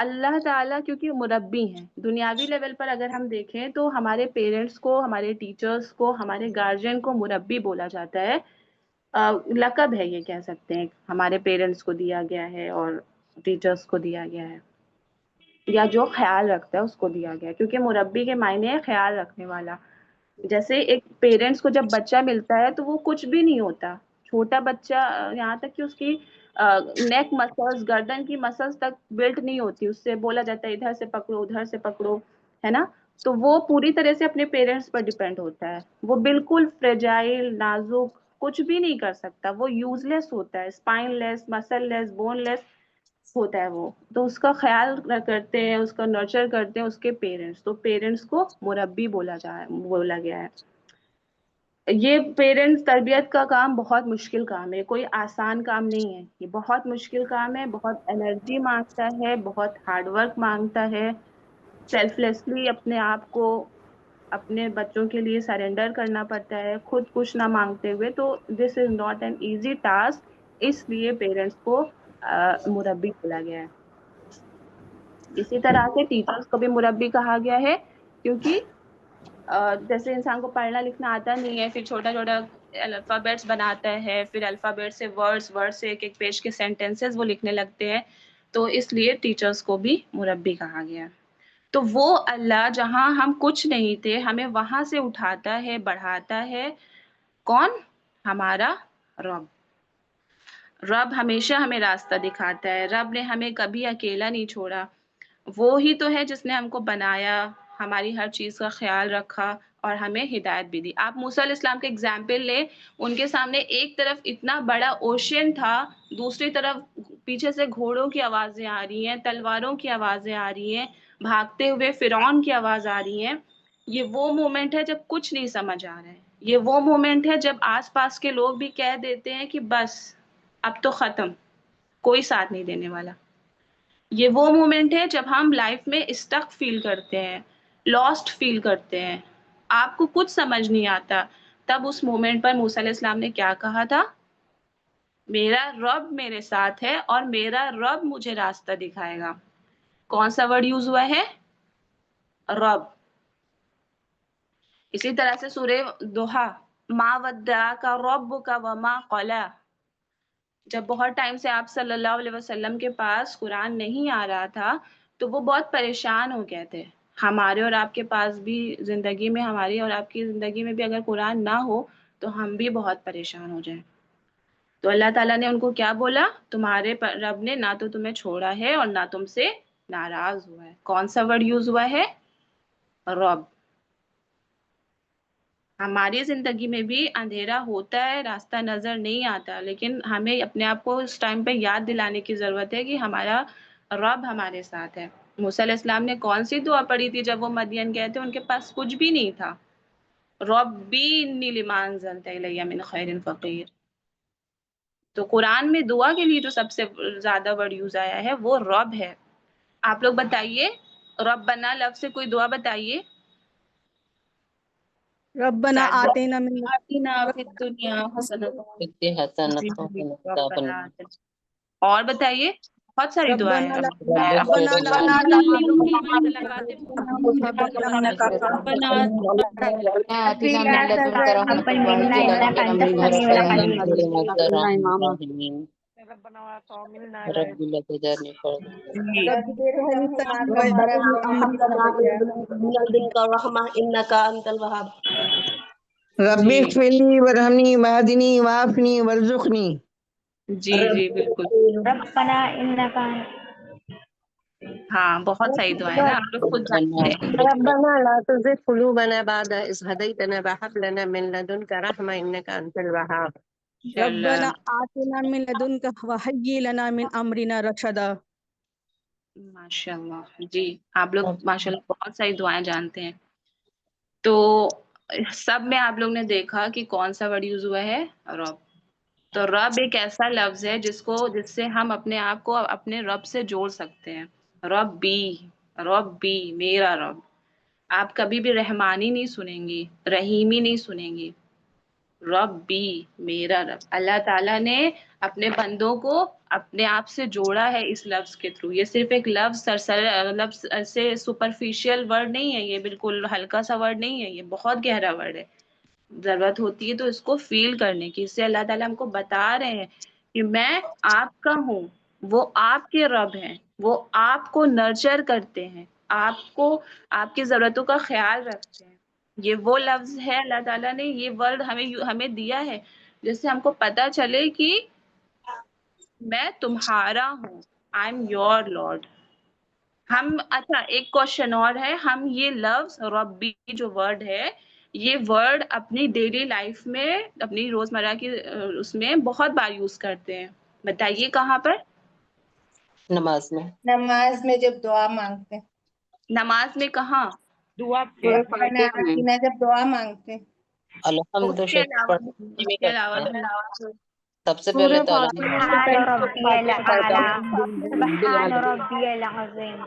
اللہ تعالیٰ کیونکہ مربی ہیں، دنیاوی لیول پر اگر ہم دیکھیں تو ہمارے پیرنٹس کو، ہمارے ٹیچرز کو، ہمارے گارجین کو مربی بولا جاتا ہے۔ لقب ہے، یہ کہہ سکتے ہیں ہمارے پیرنٹس کو دیا گیا ہے اور ٹیچرز کو دیا گیا ہے، یا جو خیال رکھتا ہے اس کو دیا گیا ہے، کیونکہ مربی کے معنی ہے خیال رکھنے والا۔ جیسے ایک پیرنٹس کو جب بچہ ملتا ہے تو وہ کچھ بھی نہیں ہوتا، چھوٹا بچہ، یہاں تک کہ اس کی نیک مسلز، گردن کی مسلز تک بلٹ نہیں ہوتی، اس سے بولا جاتا ہے ادھر سے پکڑو ادھر سے پکڑو، ہے نا؟ تو وہ پوری طرح سے اپنے پیرنٹس پر ڈیپینڈ ہوتا ہے، وہ بالکل فریجائل، نازک، کچھ بھی نہیں کر سکتا، وہ یوز لیس ہوتا ہے، اسپائن لیس، مسل لیس، بون لیس ہوتا ہے وہ۔ تو اس کا خیال کرتے ہیں، اس کا نرچر کرتے ہیں اس کے پیرنٹس، تو پیرنٹس کو مربی بولا گیا ہے۔ یہ پیرنٹس تربیت کا کام بہت مشکل کام ہے، کوئی آسان کام نہیں ہے، یہ بہت مشکل کام ہے، بہت انرجی مانگتا ہے، بہت ہارڈ ورک مانگتا ہے، سیلف لیسلی اپنے آپ کو اپنے بچوں کے لیے سرنڈر کرنا پڑتا ہے، خود کچھ نہ مانگتے ہوئے۔ تو this is not an easy task, اس لیے پیرنٹس کو مربی بولا گیا ہے۔ اسی طرح سے ٹیچرس کو بھی مربی کہا گیا ہے، کیونکہ جیسے انسان کو پڑھنا لکھنا آتا نہیں ہے، پھر چھوٹا چھوٹا الفابیٹس بناتا ہے، پھر الفابیٹ سے ورڈ سے ایک ایک پیج کے سینٹینسز وہ لکھنے لگتے ہیں، تو اس لیے ٹیچرس کو بھی مربی کہا گیا۔ تو وہ اللہ جہاں ہم کچھ نہیں تھے ہمیں وہاں سے اٹھاتا ہے، بڑھاتا ہے۔ کون؟ ہمارا رب۔ رب ہمیشہ ہمیں راستہ دکھاتا ہے، رب نے ہمیں کبھی اکیلا نہیں چھوڑا۔ وہ ہی تو ہے جس نے ہم کو بنایا، ہماری ہر چیز کا خیال رکھا اور ہمیں ہدایت بھی دی۔ آپ موسیٰ علیہ السلام کے اگزامپل لیں، ان کے سامنے ایک طرف اتنا بڑا اوشین تھا، دوسری طرف پیچھے سے گھوڑوں کی آوازیں آ رہی ہیں، تلواروں کی آوازیں آ رہی ہیں، بھاگتے ہوئے فرعون کی آواز آ رہی ہیں۔ یہ وہ مومنٹ ہے جب کچھ نہیں سمجھ آ رہا ہے، یہ وہ مومنٹ ہے جب آس پاس کے لوگ بھی کہہ دیتے ہیں کہ بس اب تو ختم، کوئی ساتھ نہیں دینے والا۔ یہ وہ مومنٹ ہے جب ہم لائف میں اسٹک فیل کرتے ہیں، لاسٹ فیل کرتے ہیں، آپ کو کچھ سمجھ نہیں آتا، تب اس مومنٹ پر موسیٰ علیہ السلام نے کیا کہا تھا؟ میرا رب میرے ساتھ ہے اور میرا رب مجھے راستہ دکھائے گا۔ کون سا ورڈ یوز ہوا ہے؟ رب۔ اسی طرح سے سورہ دوحہ، ما ودعک ربک وما قلی، جب بہت ٹائم سے آپ صلی اللہ علیہ وسلم کے پاس قرآن نہیں آ رہا تھا تو وہ بہت پریشان ہو گئے تھے. ہمارے اور آپ کے پاس بھی زندگی میں، ہماری اور آپ کی زندگی میں بھی اگر قرآن نہ ہو تو ہم بھی بہت پریشان ہو جائیں. تو اللہ تعالیٰ نے ان کو کیا بولا؟ تمہارے رب نے نہ تو تمہیں چھوڑا ہے اور نہ تم سے ناراض ہوا ہے. کون سا ورڈ یوز ہوا ہے؟ رب. ہماری زندگی میں بھی اندھیرا ہوتا ہے، راستہ نظر نہیں آتا، لیکن ہمیں اپنے آپ کو اس ٹائم پہ یاد دلانے کی ضرورت ہے کہ ہمارا رب ہمارے ساتھ ہے. موسیٰ علیہ السلام نے کون سی دعا پڑھی تھی جب وہ مدین گئے تھے؟ ان کے پاس کچھ بھی نہیں تھا. ربی انی لما انزلت الی من خیر فقیر. تو قرآن میں دعا کے لیے جو سب سے زیادہ ورڈ یوز آیا ہے وہ رب ہے. آپ لوگ بتائیے، ربنا لفظ سے کوئی دعا بتائیے. ربنا آتینا من آتنا فی الدنیا حسنۃ اتنی حسنت جی تو جی، عذاب ربنا اور بتائیے، بہت ساری دعائیں ہیں. ربنا لا آتنا من لدنک رحمۃ وہیئ لنا من امرنا رشدا. رب لا تجعلنی فردا. رب ارحمنی کما ربنا ربیانی من لدنک رحمہ انک انت الوہاب. رب جی اغفر لی وارحمنی واہدنی وعافنی وارزقنی. جی جی بالکل. ربنا انک ہاں بہت صحیح دعائیں نا، آپ لوگ خود ربنا جانتے ہیں. ربنا لا تزغ قلوبنا بعد إذ هديتنا وهب لنا من لدنك رحمة إنك أنت الوهاب. ربنا آتنا من لدنک وہیئ لنا من امرنا رشدا. ماشاء اللہ. جی آپ لوگ ماشاء اللہ بہت ساری دعائیں جانتے ہیں. تو سب میں آپ لوگ نے دیکھا کہ کون سا ورڈ یوز ہوا ہے؟ رب. تو رب ایک ایسا لفظ ہے جس سے ہم اپنے آپ کو اپنے رب سے جوڑ سکتے ہیں. رب بھی میرا رب. آپ کبھی بھی رحمانی نہیں سنیں گی، رحیمی نہیں سنیں گی. رب بھی میرا رب. اللہ تعالیٰ نے اپنے بندوں کو اپنے آپ سے جوڑا ہے اس لفظ کے تھرو. یہ صرف ایک لفظ لفظ سے سپرفیشل ورڈ نہیں ہے، یہ بالکل ہلکا سا ورڈ نہیں ہے، یہ بہت گہرا ورڈ ہے. ضرورت ہوتی ہے تو اس کو فیل کرنے کی. اس سے اللہ تعالیٰ ہم کو بتا رہے ہیں کہ میں آپ کا ہوں، وہ آپ کے رب ہیں، وہ آپ کو نرچر کرتے ہیں، آپ کو آپ کی ضرورتوں کا خیال رکھتے ہیں. یہ وہ لفظ ہے، اللہ تعالیٰ نے یہ ورڈ ہمیں دیا ہے جس سے ہم کو پتا چلے کہ میں تمہارا ہوں. I am your lord. اچھا ایک کوشچن اور ہے، ہم یہ لفظ ربی جو ورڈ ہے، یہ ورڈ اپنی ڈیلی لائف میں، اپنی روزمرہ کی اس میں بہت بار یوز کرتے ہیں. بتائیے کہاں پر؟ نماز میں. نماز میں جب دعا مانگتے ہیں. نماز میں کہاں؟ دعا ربنا آتنا جب دعا مانگتے ہیں. الحمد اس کے علاوہ کرتے ہیں. سب سے سورہ پہلے تو سبحان ربی الاعلی سبحان الحمد ربی العظیم.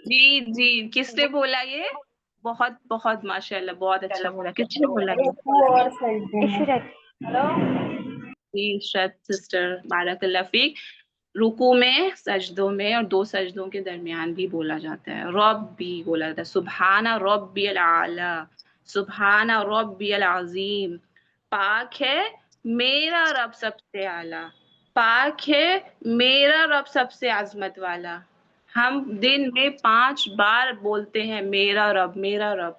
جی جی، کس نے بولا یہ؟ بہت بہت ماشاء اللہ، بہت اچھا بولا. کس نے بولا یہ؟ رکوع اور سجدے میں. عشرت. جی عشرت سسٹر، بارک اللہ فیک. رکوع میں، سجدوں میں اور دو سجدوں کے درمیان بھی بولا جاتا ہے. رب بھی بولا جاتا ہے. سبحان ربی العلی، سبحان ربی العظیم. پاک ہے میرا رب سب سے اعلیٰ، پاک ہے میرا رب سب سے عظمت والا. ہم دن میں 5 بار بولتے ہیں میرا رب میرا رب.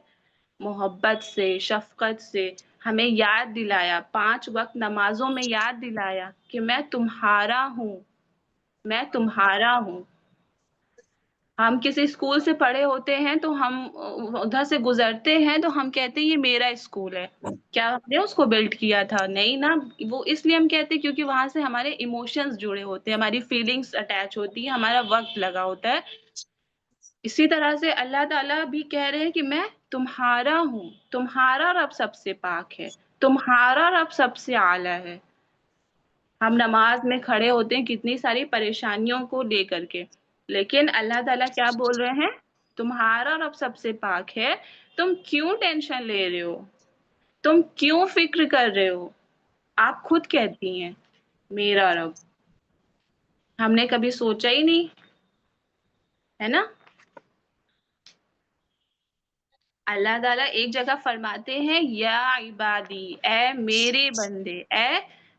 محبت سے، شفقت سے ہمیں یاد دلایا، 5 وقت نمازوں میں یاد دلایا کہ میں تمہارا ہوں، میں تمہارا ہوں. ہم کسی اسکول سے پڑھے ہوتے ہیں تو ہم ادھر سے گزرتے ہیں تو ہم کہتے ہیں یہ میرا اسکول ہے. کیا ہم نے اس کو بلڈ کیا تھا؟ نہیں نا. وہ اس لیے ہم کہتے ہیں کیونکہ وہاں سے ہمارے ایموشنز جڑے ہوتے ہیں، ہماری فیلنگز اٹیچ ہوتی ہیں، ہمارا وقت لگا ہوتا ہے. اسی طرح سے اللہ تعالیٰ بھی کہہ رہے ہیں کہ میں تمہارا ہوں، تمہارا رب سب سے پاک ہے، تمہارا رب سب سے اعلیٰ ہے. ہم نماز میں کھڑے ہوتے ہیں کتنی ساری پریشانیوں کو لے کر کے، لیکن اللہ تعالیٰ کیا بول رہے ہیں؟ تمہارا رب سب سے پاک ہے. تم کیوں ٹینشن لے رہے ہو؟ تم کیوں فکر کر رہے ہو؟ آپ خود کہتی ہیں میرا رب. ہم نے کبھی سوچا ہی نہیں ہے نا. اللہ تعالیٰ ایک جگہ فرماتے ہیں یا عبادی، اے میرے بندے، اے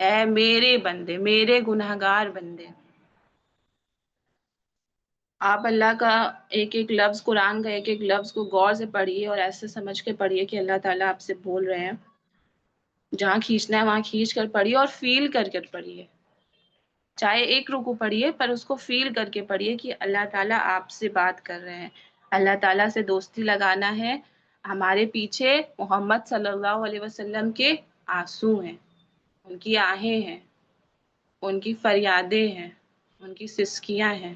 اے میرے بندے، میرے گنہگار بندے. آپ اللہ کا ایک ایک لفظ، قرآن کا ایک ایک لفظ کو غور سے پڑھیے اور ایسے سمجھ کے پڑھیے کہ اللہ تعالیٰ آپ سے بول رہے ہیں. جہاں کھینچنا ہے وہاں کھینچ کر پڑھیے اور فیل کر کر پڑھیے. چاہے ایک رکوع پڑھیے پر اس کو فیل کر کے پڑھیے کہ اللہ تعالیٰ آپ سے بات کر رہے ہیں. اللہ تعالیٰ سے دوستی لگانا ہے. ہمارے پیچھے محمد صلی اللہ علیہ وسلم کے آنسو ہیں، ان کی آہیں ہیں، ان کی فریادیں ہیں، ان کی سسکیاں ہیں.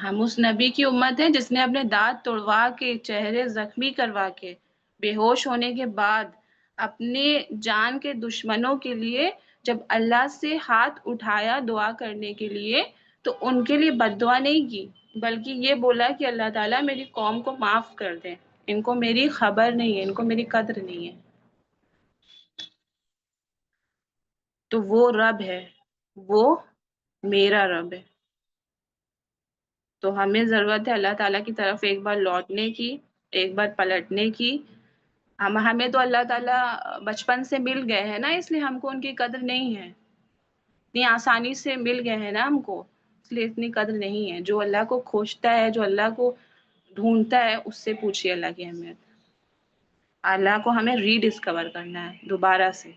ہم اس نبی کی امت ہیں جس نے اپنے دانت توڑوا کے، چہرے زخمی کروا کے، بے ہوش ہونے کے بعد اپنے جان کے دشمنوں کے لیے جب اللہ سے ہاتھ اٹھایا دعا کرنے کے لیے تو ان کے لیے بد دعا نہیں کی، بلکہ یہ بولا کہ اللہ تعالیٰ میری قوم کو معاف کر دیں، ان کو میری خبر نہیں ہے، ان کو میری قدر نہیں ہے. تو وہ رب ہے، وہ میرا رب ہے. تو ہمیں ضرورت ہے اللہ تعالیٰ کی طرف ایک بار لوٹنے کی، ایک بار پلٹنے کی. ہمیں تو اللہ تعالیٰ بچپن سے مل گئے ہیں نا، اس لیے ہم کو ان کی قدر نہیں ہے. اتنی آسانی سے مل گئے ہیں نا ہم کو، اس لیے اتنی قدر نہیں ہے. جو اللہ کو کھوجتا ہے، جو اللہ کو ڈھونڈتا ہے، اس سے پوچھیے اللہ کی اہمیت. اللہ کو ہمیں ری ڈسکور کرنا ہے دوبارہ سے.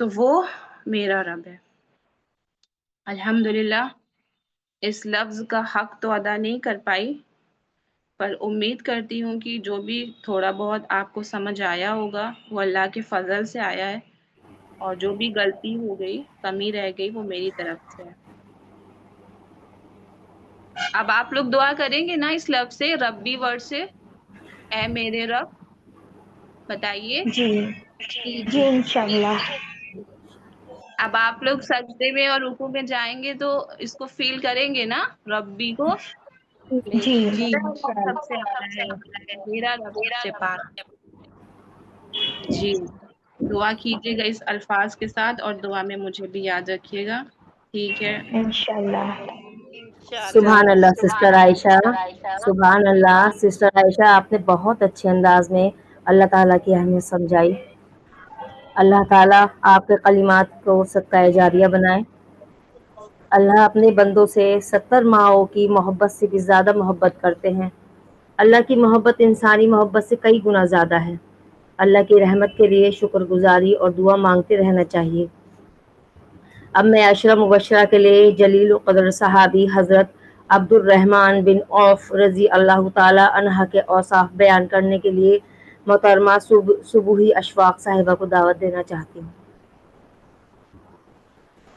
تو وہ میرا رب ہے. الحمدللہ اس لفظ کا حق تو ادا نہیں کر پائی، پر امید کرتی ہوں کہ جو بھی تھوڑا بہت آپ کو سمجھ آیا ہوگا وہ اللہ کے فضل سے آیا ہے، اور جو بھی غلطی ہو گئی، کمی رہ گئی، وہ میری طرف سے ہے. اب آپ لوگ دعا کریں گے نا اس لفظ سے، ربی ورڈ سے، اے میرے رب. بتائیے. جی جی انشاءاللہ. اب آپ لوگ سجدے میں اور رکوع میں جائیں گے تو اس کو فیل کریں گے نا، ربی کو. جی میرا رب سب سے اعلیٰ ہے، میرا رب سب سے پاک. جی دعا کیجیے گا اس الفاظ کے ساتھ، اور دعا میں مجھے بھی یاد رکھیے گا. ٹھیک ہے. انشاءاللہ. سبحان اللہ سسٹر عائشہ، سبحان اللہ سسٹر عائشہ، آپ نے بہت اچھے انداز میں اللہ تعالیٰ کی اہمیت سمجھائی. اللہ تعالیٰ آپ کے کلمات کو صدقہ جاریہ بنائے. اللہ اپنے بندوں سے 70 ماؤں کی محبت سے بھی زیادہ محبت کرتے ہیں. اللہ کی محبت انسانی محبت سے کئی گنا زیادہ ہے. اللہ کی رحمت کے لیے شکر گزاری اور دعا مانگتے رہنا چاہیے. اب میں عشرہ مبشرہ کے لیے جلیل القدر صحابی حضرت عبد الرحمن بن عوف رضی اللہ تعالی عنہ کے اوصاف بیان کرنے کے لیے محترمہ صبوحی اشفاق صاحبہ کو دعوت دینا چاہتی ہوں.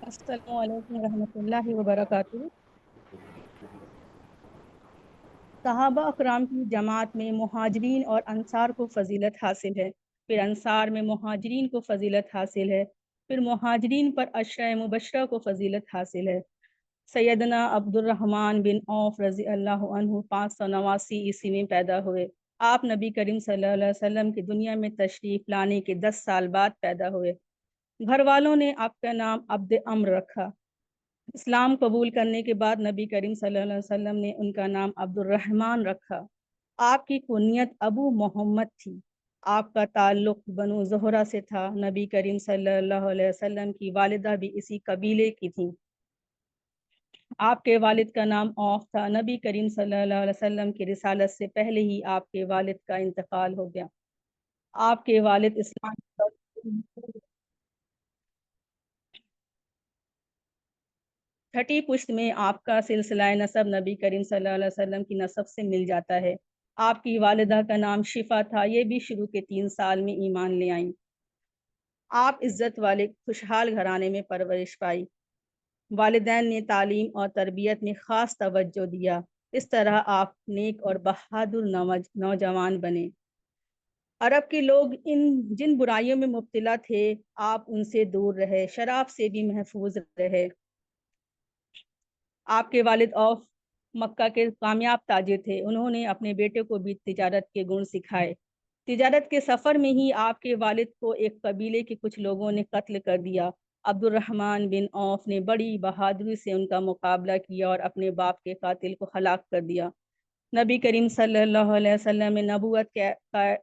السلام علیکم ورحمۃ اللہ وبرکاتہ. صحابہ اکرام کی جماعت میں مہاجرین اور انصار کو فضیلت حاصل ہے، پھر انصار میں مہاجرین کو فضیلت حاصل ہے، پھر مہاجرین پر عشرہ مبشرہ کو فضیلت حاصل ہے. سیدنا عبد الرحمن بن عوف رضی اللہ عنہ 589 عیسوی میں پیدا ہوئے. آپ نبی کریم صلی اللہ علیہ وسلم کی دنیا میں تشریف لانے کے 10 سال بعد پیدا ہوئے. گھر والوں نے آپ کا نام عبد امر رکھا. اسلام قبول کرنے کے بعد نبی کریم صلی اللہ علیہ وسلم نے ان کا نام عبد الرحمن رکھا. آپ کی کنیت ابو محمد تھی. آپ کا تعلق بنو زہرہ سے تھا. نبی کریم صلی اللہ علیہ وسلم کی والدہ بھی اسی قبیلے کی تھیں. آپ کے والد کا نام عوف تھا. نبی کریم صلی اللہ علیہ وسلم کی رسالت سے پہلے ہی آپ کے والد کا انتقال ہو گیا. آپ کے والد اسلام چھٹی پشت میں آپ کا سلسلہ نسب نبی کریم صلی اللہ علیہ وسلم کی نسب سے مل جاتا ہے. آپ کی والدہ کا نام شفا تھا. یہ بھی شروع کے 3 سال میں ایمان لے آئیں. آپ عزت والے خوشحال گھرانے میں پرورش پائی. والدین نے تعلیم اور تربیت میں خاص توجہ دیا. اس طرح آپ نیک اور بہادر نوجوان بنے. عرب کے لوگ جن برائیوں میں مبتلا تھے آپ ان سے دور رہے. شراب سے بھی محفوظ رہے. آپ کے والد عوف مکہ کے کامیاب تاجر تھے. انہوں نے اپنے بیٹے کو بھی تجارت کے گن سکھائے. تجارت کے سفر میں ہی آپ کے والد کو ایک قبیلے کے کچھ لوگوں نے قتل کر دیا. عبد الرحمن بن عوف نے بڑی بہادری سے ان کا مقابلہ کیا اور اپنے باپ کے قاتل کو ہلاک کر دیا. نبی کریم صلی اللہ علیہ وسلم نے نبوت کا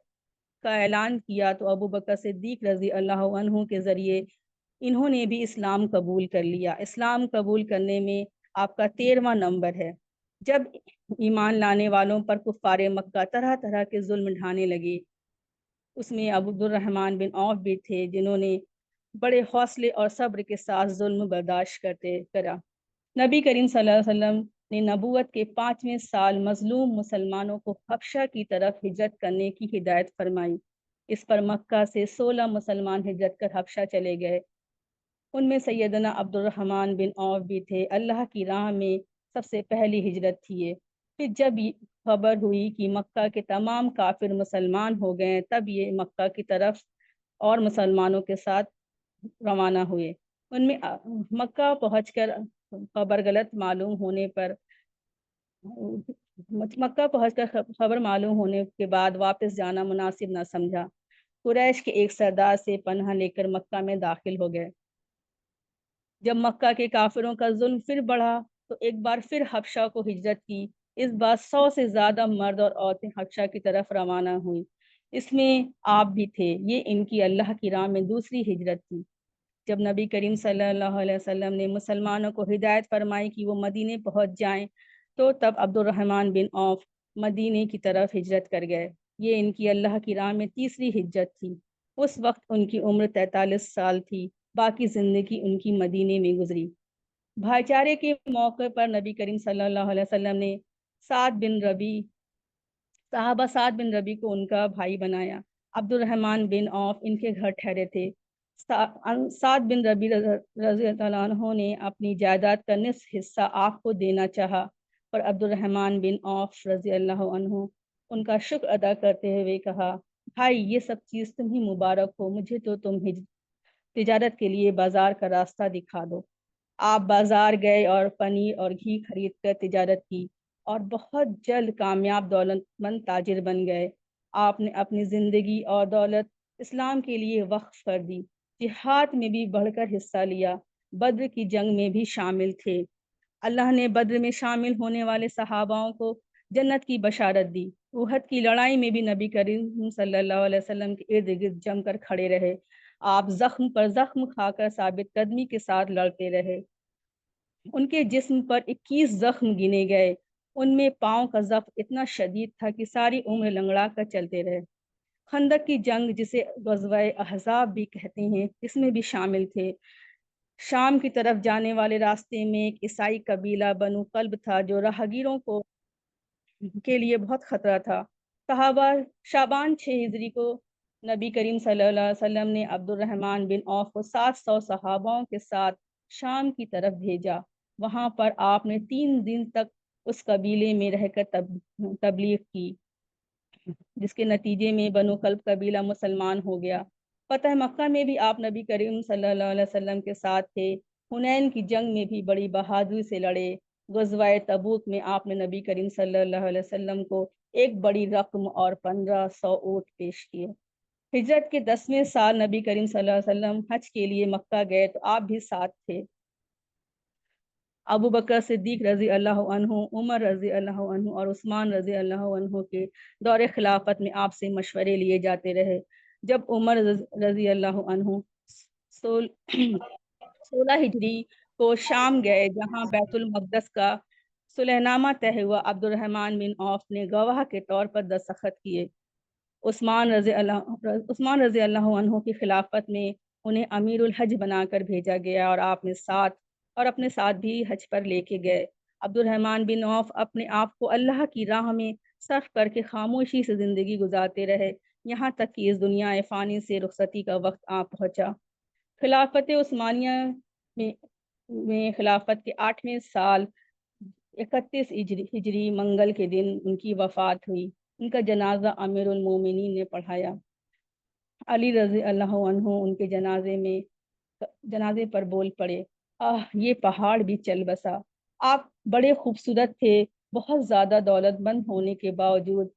کا اعلان کیا تو ابو بکر صدیق رضی اللہ عنہ کے ذریعے انہوں نے بھی اسلام قبول کر لیا۔ اسلام قبول کرنے میں آپ کا 13واں نمبر ہے۔ جب ایمان لانے والوں پر کفار مکہ طرح طرح کے ظلم ڈھانے لگے، اس میں عبد الرحمن بن عوف بھی تھے، جنہوں نے بڑے حوصلے اور صبر کے ساتھ ظلم برداشت کرا۔ نبی کریم صلی اللہ علیہ وسلم نے نبوت کے 5ویں سال مظلوم مسلمانوں کو حبشہ کی طرف ہجرت کرنے کی ہدایت فرمائی۔ اس پر مکہ سے 16 مسلمان ہجرت کر حبشہ چلے گئے۔ ان میں سیدنا عبد الرحمن بن عوف بھی تھے۔ اللہ کی راہ میں سب سے پہلی ہجرت تھی یہ۔ پھر جب یہ خبر ہوئی کہ مکہ کے تمام کافر مسلمان ہو گئے، تب یہ مکہ کی طرف اور مسلمانوں کے ساتھ روانہ ہوئے۔ ان میں مکہ پہنچ کر خبر معلوم ہونے کے بعد واپس جانا مناسب نہ سمجھا۔ قریش کے ایک سردار سے پناہ لے کر مکہ میں داخل ہو گئے۔ جب مکہ کے کافروں کا ظلم پھر بڑھا تو ایک بار پھر حبشہ کو ہجرت کی۔ اس بار 100 سے زیادہ مرد اور عورتیں حبشہ کی طرف روانہ ہوئیں۔ اس میں آپ بھی تھے۔ یہ ان کی اللہ کی راہ میں دوسری ہجرت تھی۔ جب نبی کریم صلی اللہ علیہ وسلم نے مسلمانوں کو ہدایت فرمائی کہ وہ مدینے پہنچ جائیں تو تب عبد الرحمن بن عوف مدینے کی طرف ہجرت کر گئے۔ یہ ان کی اللہ کی راہ میں تیسری ہجرت تھی۔ اس وقت ان کی عمر 43 سال تھی۔ باقی زندگی ان کی مدینے میں گزری۔ بھائی چارے کے موقع پر نبی کریم صلی اللہ علیہ وسلم نے صحابہ سعد بن ربی کو ان کا بھائی بنایا۔ عبد الرحمن بن عوف ان کے گھر ٹھہرے تھے۔ سعد بن ربی رضی اللہ عنہ نے اپنی جائیداد کا نصف حصہ آپ کو دینا چاہا، اور عبد الرحمن بن عوف رضی اللہ عنہ ان کا شکر ادا کرتے ہوئے کہا، بھائی یہ سب چیز تمہیں مبارک ہو، مجھے تو تم تجارت کے لیے بازار کا راستہ دکھا دو۔ آپ بازار گئے اور پنیر اور گھی خرید کر تجارت کی اور بہت جلد کامیاب دولت مند تاجر بن گئے۔ آپ نے اپنی زندگی اور دولت اسلام کے لیے وقف کر دی، جہاد میں بھی بڑھ کر حصہ لیا، بدر کی جنگ میں بھی شامل تھے۔ اللہ نے بدر میں شامل ہونے والے صحاباؤں کو جنت کی بشارت دی۔ احد کی لڑائی میں بھی نبی کریم صلی اللہ علیہ وسلم کے ارد گرد جم کر کھڑے رہے۔ آپ زخم پر زخم کھا کر ثابت قدمی کے ساتھ لڑتے رہے۔ ان کے جسم پر 21 زخم گنے گئے۔ ان میں پاؤں کا ضعف اتنا شدید تھا کہ ساری عمر لنگڑا کر چلتے رہے۔ خندق کی جنگ، جسے غزوہ احزاب بھی کہتے ہیں، اس میں بھی شامل تھے۔ شام کی طرف جانے والے راستے میں ایک عیسائی قبیلہ بنو قلب تھا جو راہگیروں کے لیے بہت خطرہ تھا۔ صحابہ شعبان 6 ہجری کو نبی کریم صلی اللہ علیہ وسلم نے عبد الرحمن بن عوف کو 700 صحاباؤں کے ساتھ شام کی طرف بھیجا۔ وہاں پر آپ نے 3 دن تک اس قبیلے میں رہ کر تبلیغ کی، جس کے نتیجے میں بنو قلب قبیلہ مسلمان ہو گیا۔ فتح مکہ میں بھی آپ نبی کریم صلی اللہ علیہ وسلم کے ساتھ تھے۔ حنین کی جنگ میں بھی بڑی بہادری سے لڑے۔ غزوہ تبوک میں آپ نے نبی کریم صلی اللہ علیہ وسلم کو ایک بڑی رقم اور 1500 اونٹ پیش کیے۔ ہجرت کے 10ویں سال نبی کریم صلی اللہ علیہ وسلم حج کے لیے مکہ گئے تو آپ بھی ساتھ تھے۔ ابو بکر صدیق رضی اللہ عنہ، عمر رضی اللہ عنہ اور عثمان رضی اللہ عنہ کے دور خلافت میں آپ سے مشورے لیے جاتے رہے۔ جب عمر رضی اللہ عنہ 16 ہجری کو شام گئے، جہاں بیت المقدس کا صلح نامہ طے ہوا، عبد الرحمن بن عوف نے گواہ کے طور پر دستخط کیے۔ عثمان رضی اللہ عنہ کی خلافت میں انہیں امیر الحج بنا کر بھیجا گیا، اور آپ نے اپنے ساتھ بھی حج پر لے کے گئے۔ عبد الرحمن بن عوف اپنے آپ کو اللہ کی راہ میں صرف کر کے خاموشی سے زندگی گزارتے رہے، یہاں تک کہ اس دنیا فانی سے رخصتی کا وقت آ پہنچا۔ خلافت عثمانیہ میں خلافت کے 8ویں سال 31 ہجری منگل کے دن ان کی وفات ہوئی۔ ان کا جنازہ امیر المومنین نے پڑھایا۔ علی رضی اللہ عنہ ان کے جنازے پر بول پڑے، یہ پہاڑ بھی چل بسا۔ آپ بڑے خوبصورت تھے، بہت زیادہ دولت مند ہونے کے باوجود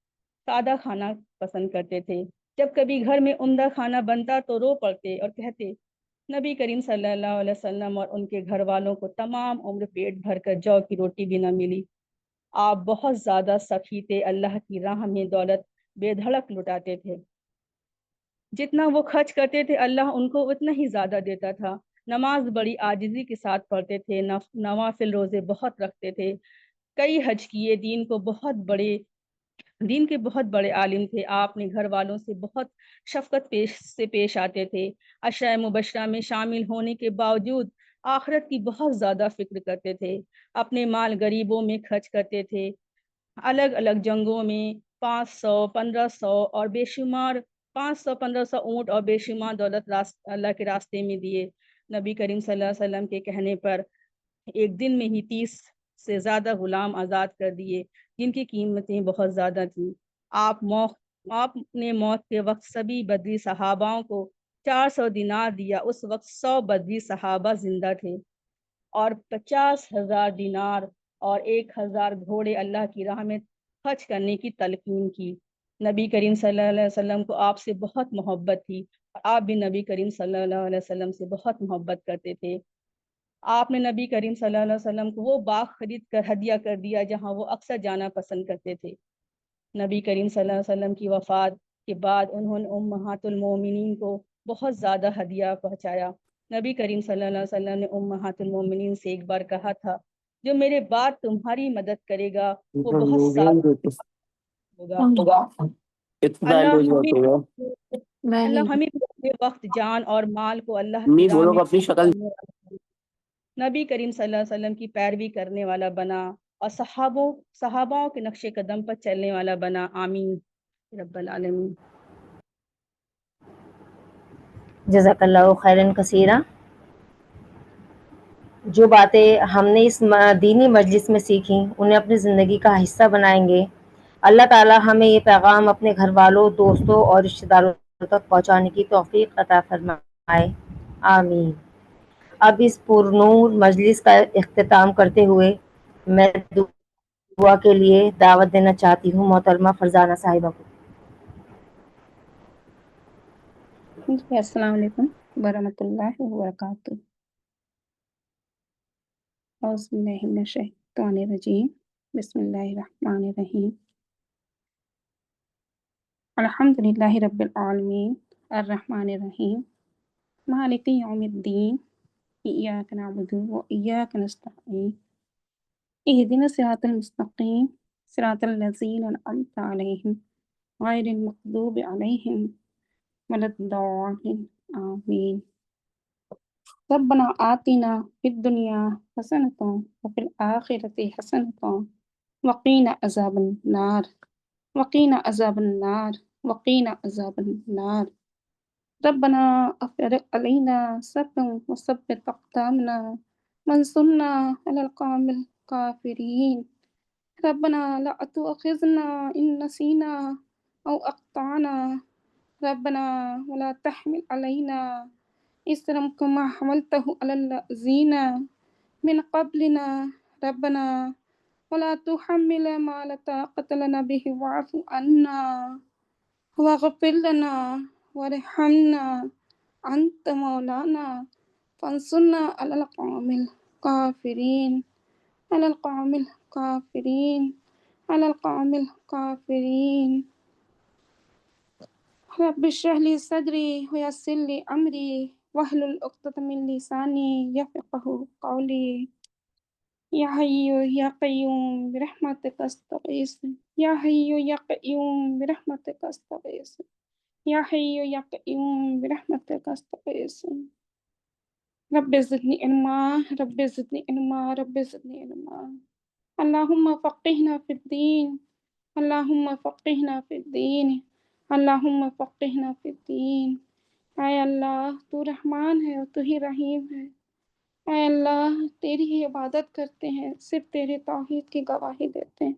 سادہ کھانا پسند کرتے تھے۔ جب کبھی گھر میں عمدہ کھانا بنتا تو رو پڑتے اور کہتے، نبی کریم صلی اللہ علیہ وسلم اور ان کے گھر والوں کو تمام عمر پیٹ بھر کر جو کی روٹی بھی نہ ملی۔ آپ بہت زیادہ سخی تھے، اللہ کی راہ میں دولت بے دھڑک لٹاتے تھے۔ جتنا وہ خرچ کرتے تھے اللہ ان کو اتنا ہی زیادہ دیتا تھا۔ نماز بڑی عاجزی کے ساتھ پڑھتے تھے، نوافل روزے بہت رکھتے تھے، کئی حج کیے، دین کے بہت بڑے عالم تھے۔ آپ اپنے گھر والوں سے بہت شفقت پیش آتے تھے۔ عشرہ مبشرہ میں شامل ہونے کے باوجود آخرت کی بہت زیادہ فکر کرتے تھے، اپنے مال غریبوں میں خرچ کرتے تھے، الگ الگ جنگوں میں 500 1500 اور بے شمار 500 1500 اونٹ اور بے شمار دولت اللہ کے راستے میں دیے۔ نبی کریم صلی اللہ علیہ وسلم کے کہنے پر ایک دن میں ہی 30 سے زیادہ غلام آزاد کر دیے جن کی قیمتیں بہت زیادہ تھیں۔ آپ نے موت کے وقت سبھی بدری صحاباؤں کو 400 دینار دیا۔ اس وقت 100 بدری صحابہ زندہ تھے اور 50,000 دینار اور 1,000 گھوڑے اللہ کی راہ میں خرچ کرنے کی تلقین کی۔ نبی کریم صلی اللہ علیہ وسلم کو آپ سے بہت محبت تھی اور آپ بھی نبی کریم صلی اللہ علیہ وسلم سے بہت محبت کرتے تھے۔ آپ نے نبی کریم صلی اللہ علیہ وسلم کو وہ باغ خرید کر ہدیہ کر دیا جہاں وہ اکثر جانا پسند کرتے تھے۔ نبی کریم صلی اللہ علیہ وسلم کی وفات کے بعد انہوں نے امہات المومنین کو بہت زیادہ ہدیہ پہنچایا۔ نبی کریم صلی اللہ علیہ وسلم نے امہات المومنین سے ایک بار کہا تھا، جو میرے بعد تمہاری مدد کرے گا وہ بہت سادہ ہوگا۔ اللہ ہمیں اپنے وقت، جان اور مال کو اللہ کی راہ میں نبی کریم صلی اللہ علیہ وسلم کی پیروی کرنے والا بنا اور صحاباؤں کے نقش قدم پر چلنے والا بنا۔ آمین رب العالمین۔ جزاک اللہ خیرن کثیرہ۔ جو باتیں ہم نے اس دینی مجلس میں سیکھیں انہیں اپنی زندگی کا حصہ بنائیں گے۔ اللہ تعالی ہمیں یہ پیغام اپنے گھر والوں، دوستوں اور رشتہ داروں تک پہنچانے کی توفیق عطا فرمائے، آمین۔ اب اس پرنور مجلس کا اختتام کرتے ہوئے میں دعا کے لیے دعوت دینا چاہتی ہوں محترمہ فرزانہ صاحبہ کو۔ السلام علیکم ورحمۃ اللہ وبرکاتہ۔ اعوذ باللہ من الشیطان الرجیم، بسم اللہ الرحمن الرحیم۔ الحمد للہ رب العالمین الرحمن الرحیم مالک یوم الدین، ایاک نعبد و ایاک نستعین، اہدنا الصراط المستقیم صراط الذین انعمت علیہم غیر المغضوب علیہم ولا الضالین، آمین۔ ربنا آتنا فی الدنیا حسنۃ وفی الآخرۃ حسنۃ وقنا عذاب النار، وقنا عذاب النار، وقنا عذاب النار۔ ربنا افرغ علینا صبرا وثبت اقدامنا وانصرنا علی القوم الکافرین۔ ربنا لا تؤاخذنا ان نسینا او اخطأنا، ربنا ولا تحمل علینا اصرا كما حملته على الذین من قبلنا، ربنا ولا تحمل ما لا طاقة لنا به واعف عنا واغفر لنا وارحمنا أنت مولانا فانصرنا على القوم الكافرين، على القوم الكافرين، على القوم الكافرين۔ رب اشرح لي صدري ويسر لي أمري واحلل عقدة من لساني يفقهوا قولي۔ یا حی یا قیوم برحمتک استغیث، یا حی یا قیوم برحمتک استغیث، یا حی یا قیوم برحمتک استغیث۔ رب زدنی علما، رب زدنی علما، رب زدنی علما۔ اللہم فقہنا فی الدین، اللہم فقہنا فی الدین، اللہم فقہنا فی الدین۔ اے اللہ تو رحمان ہے اور تو ہی رحیم ہے۔ اے اللہ تیری ہی عبادت کرتے ہیں، صرف تیرے توحید کی گواہی دیتے ہیں۔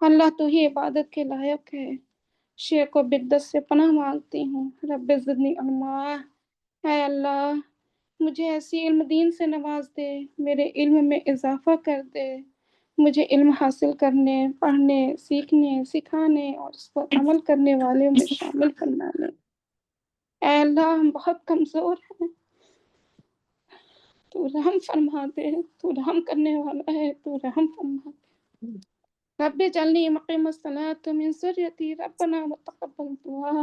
اللہ تو ہی عبادت کے لائق ہے۔ شرک و بدعت سے پناہ مانگتی ہوں۔ رب زدنی علما، اے اللہ مجھے ایسی علم دین سے نواز دے، میرے علم میں اضافہ کر دے، مجھے علم حاصل کرنے، پڑھنے، سیکھنے، سکھانے اور اس پر عمل کرنے والوں میں شامل فرما لے۔ اے اللہ ہم بہت کمزور ہیں، تو رحم فرما دے، تو رحم کرنے والا ہے، تو رحم فرما دے۔ رب اجعلنی مقیم الصلاۃ من ذریتی، ربنا وتقبل دعا۔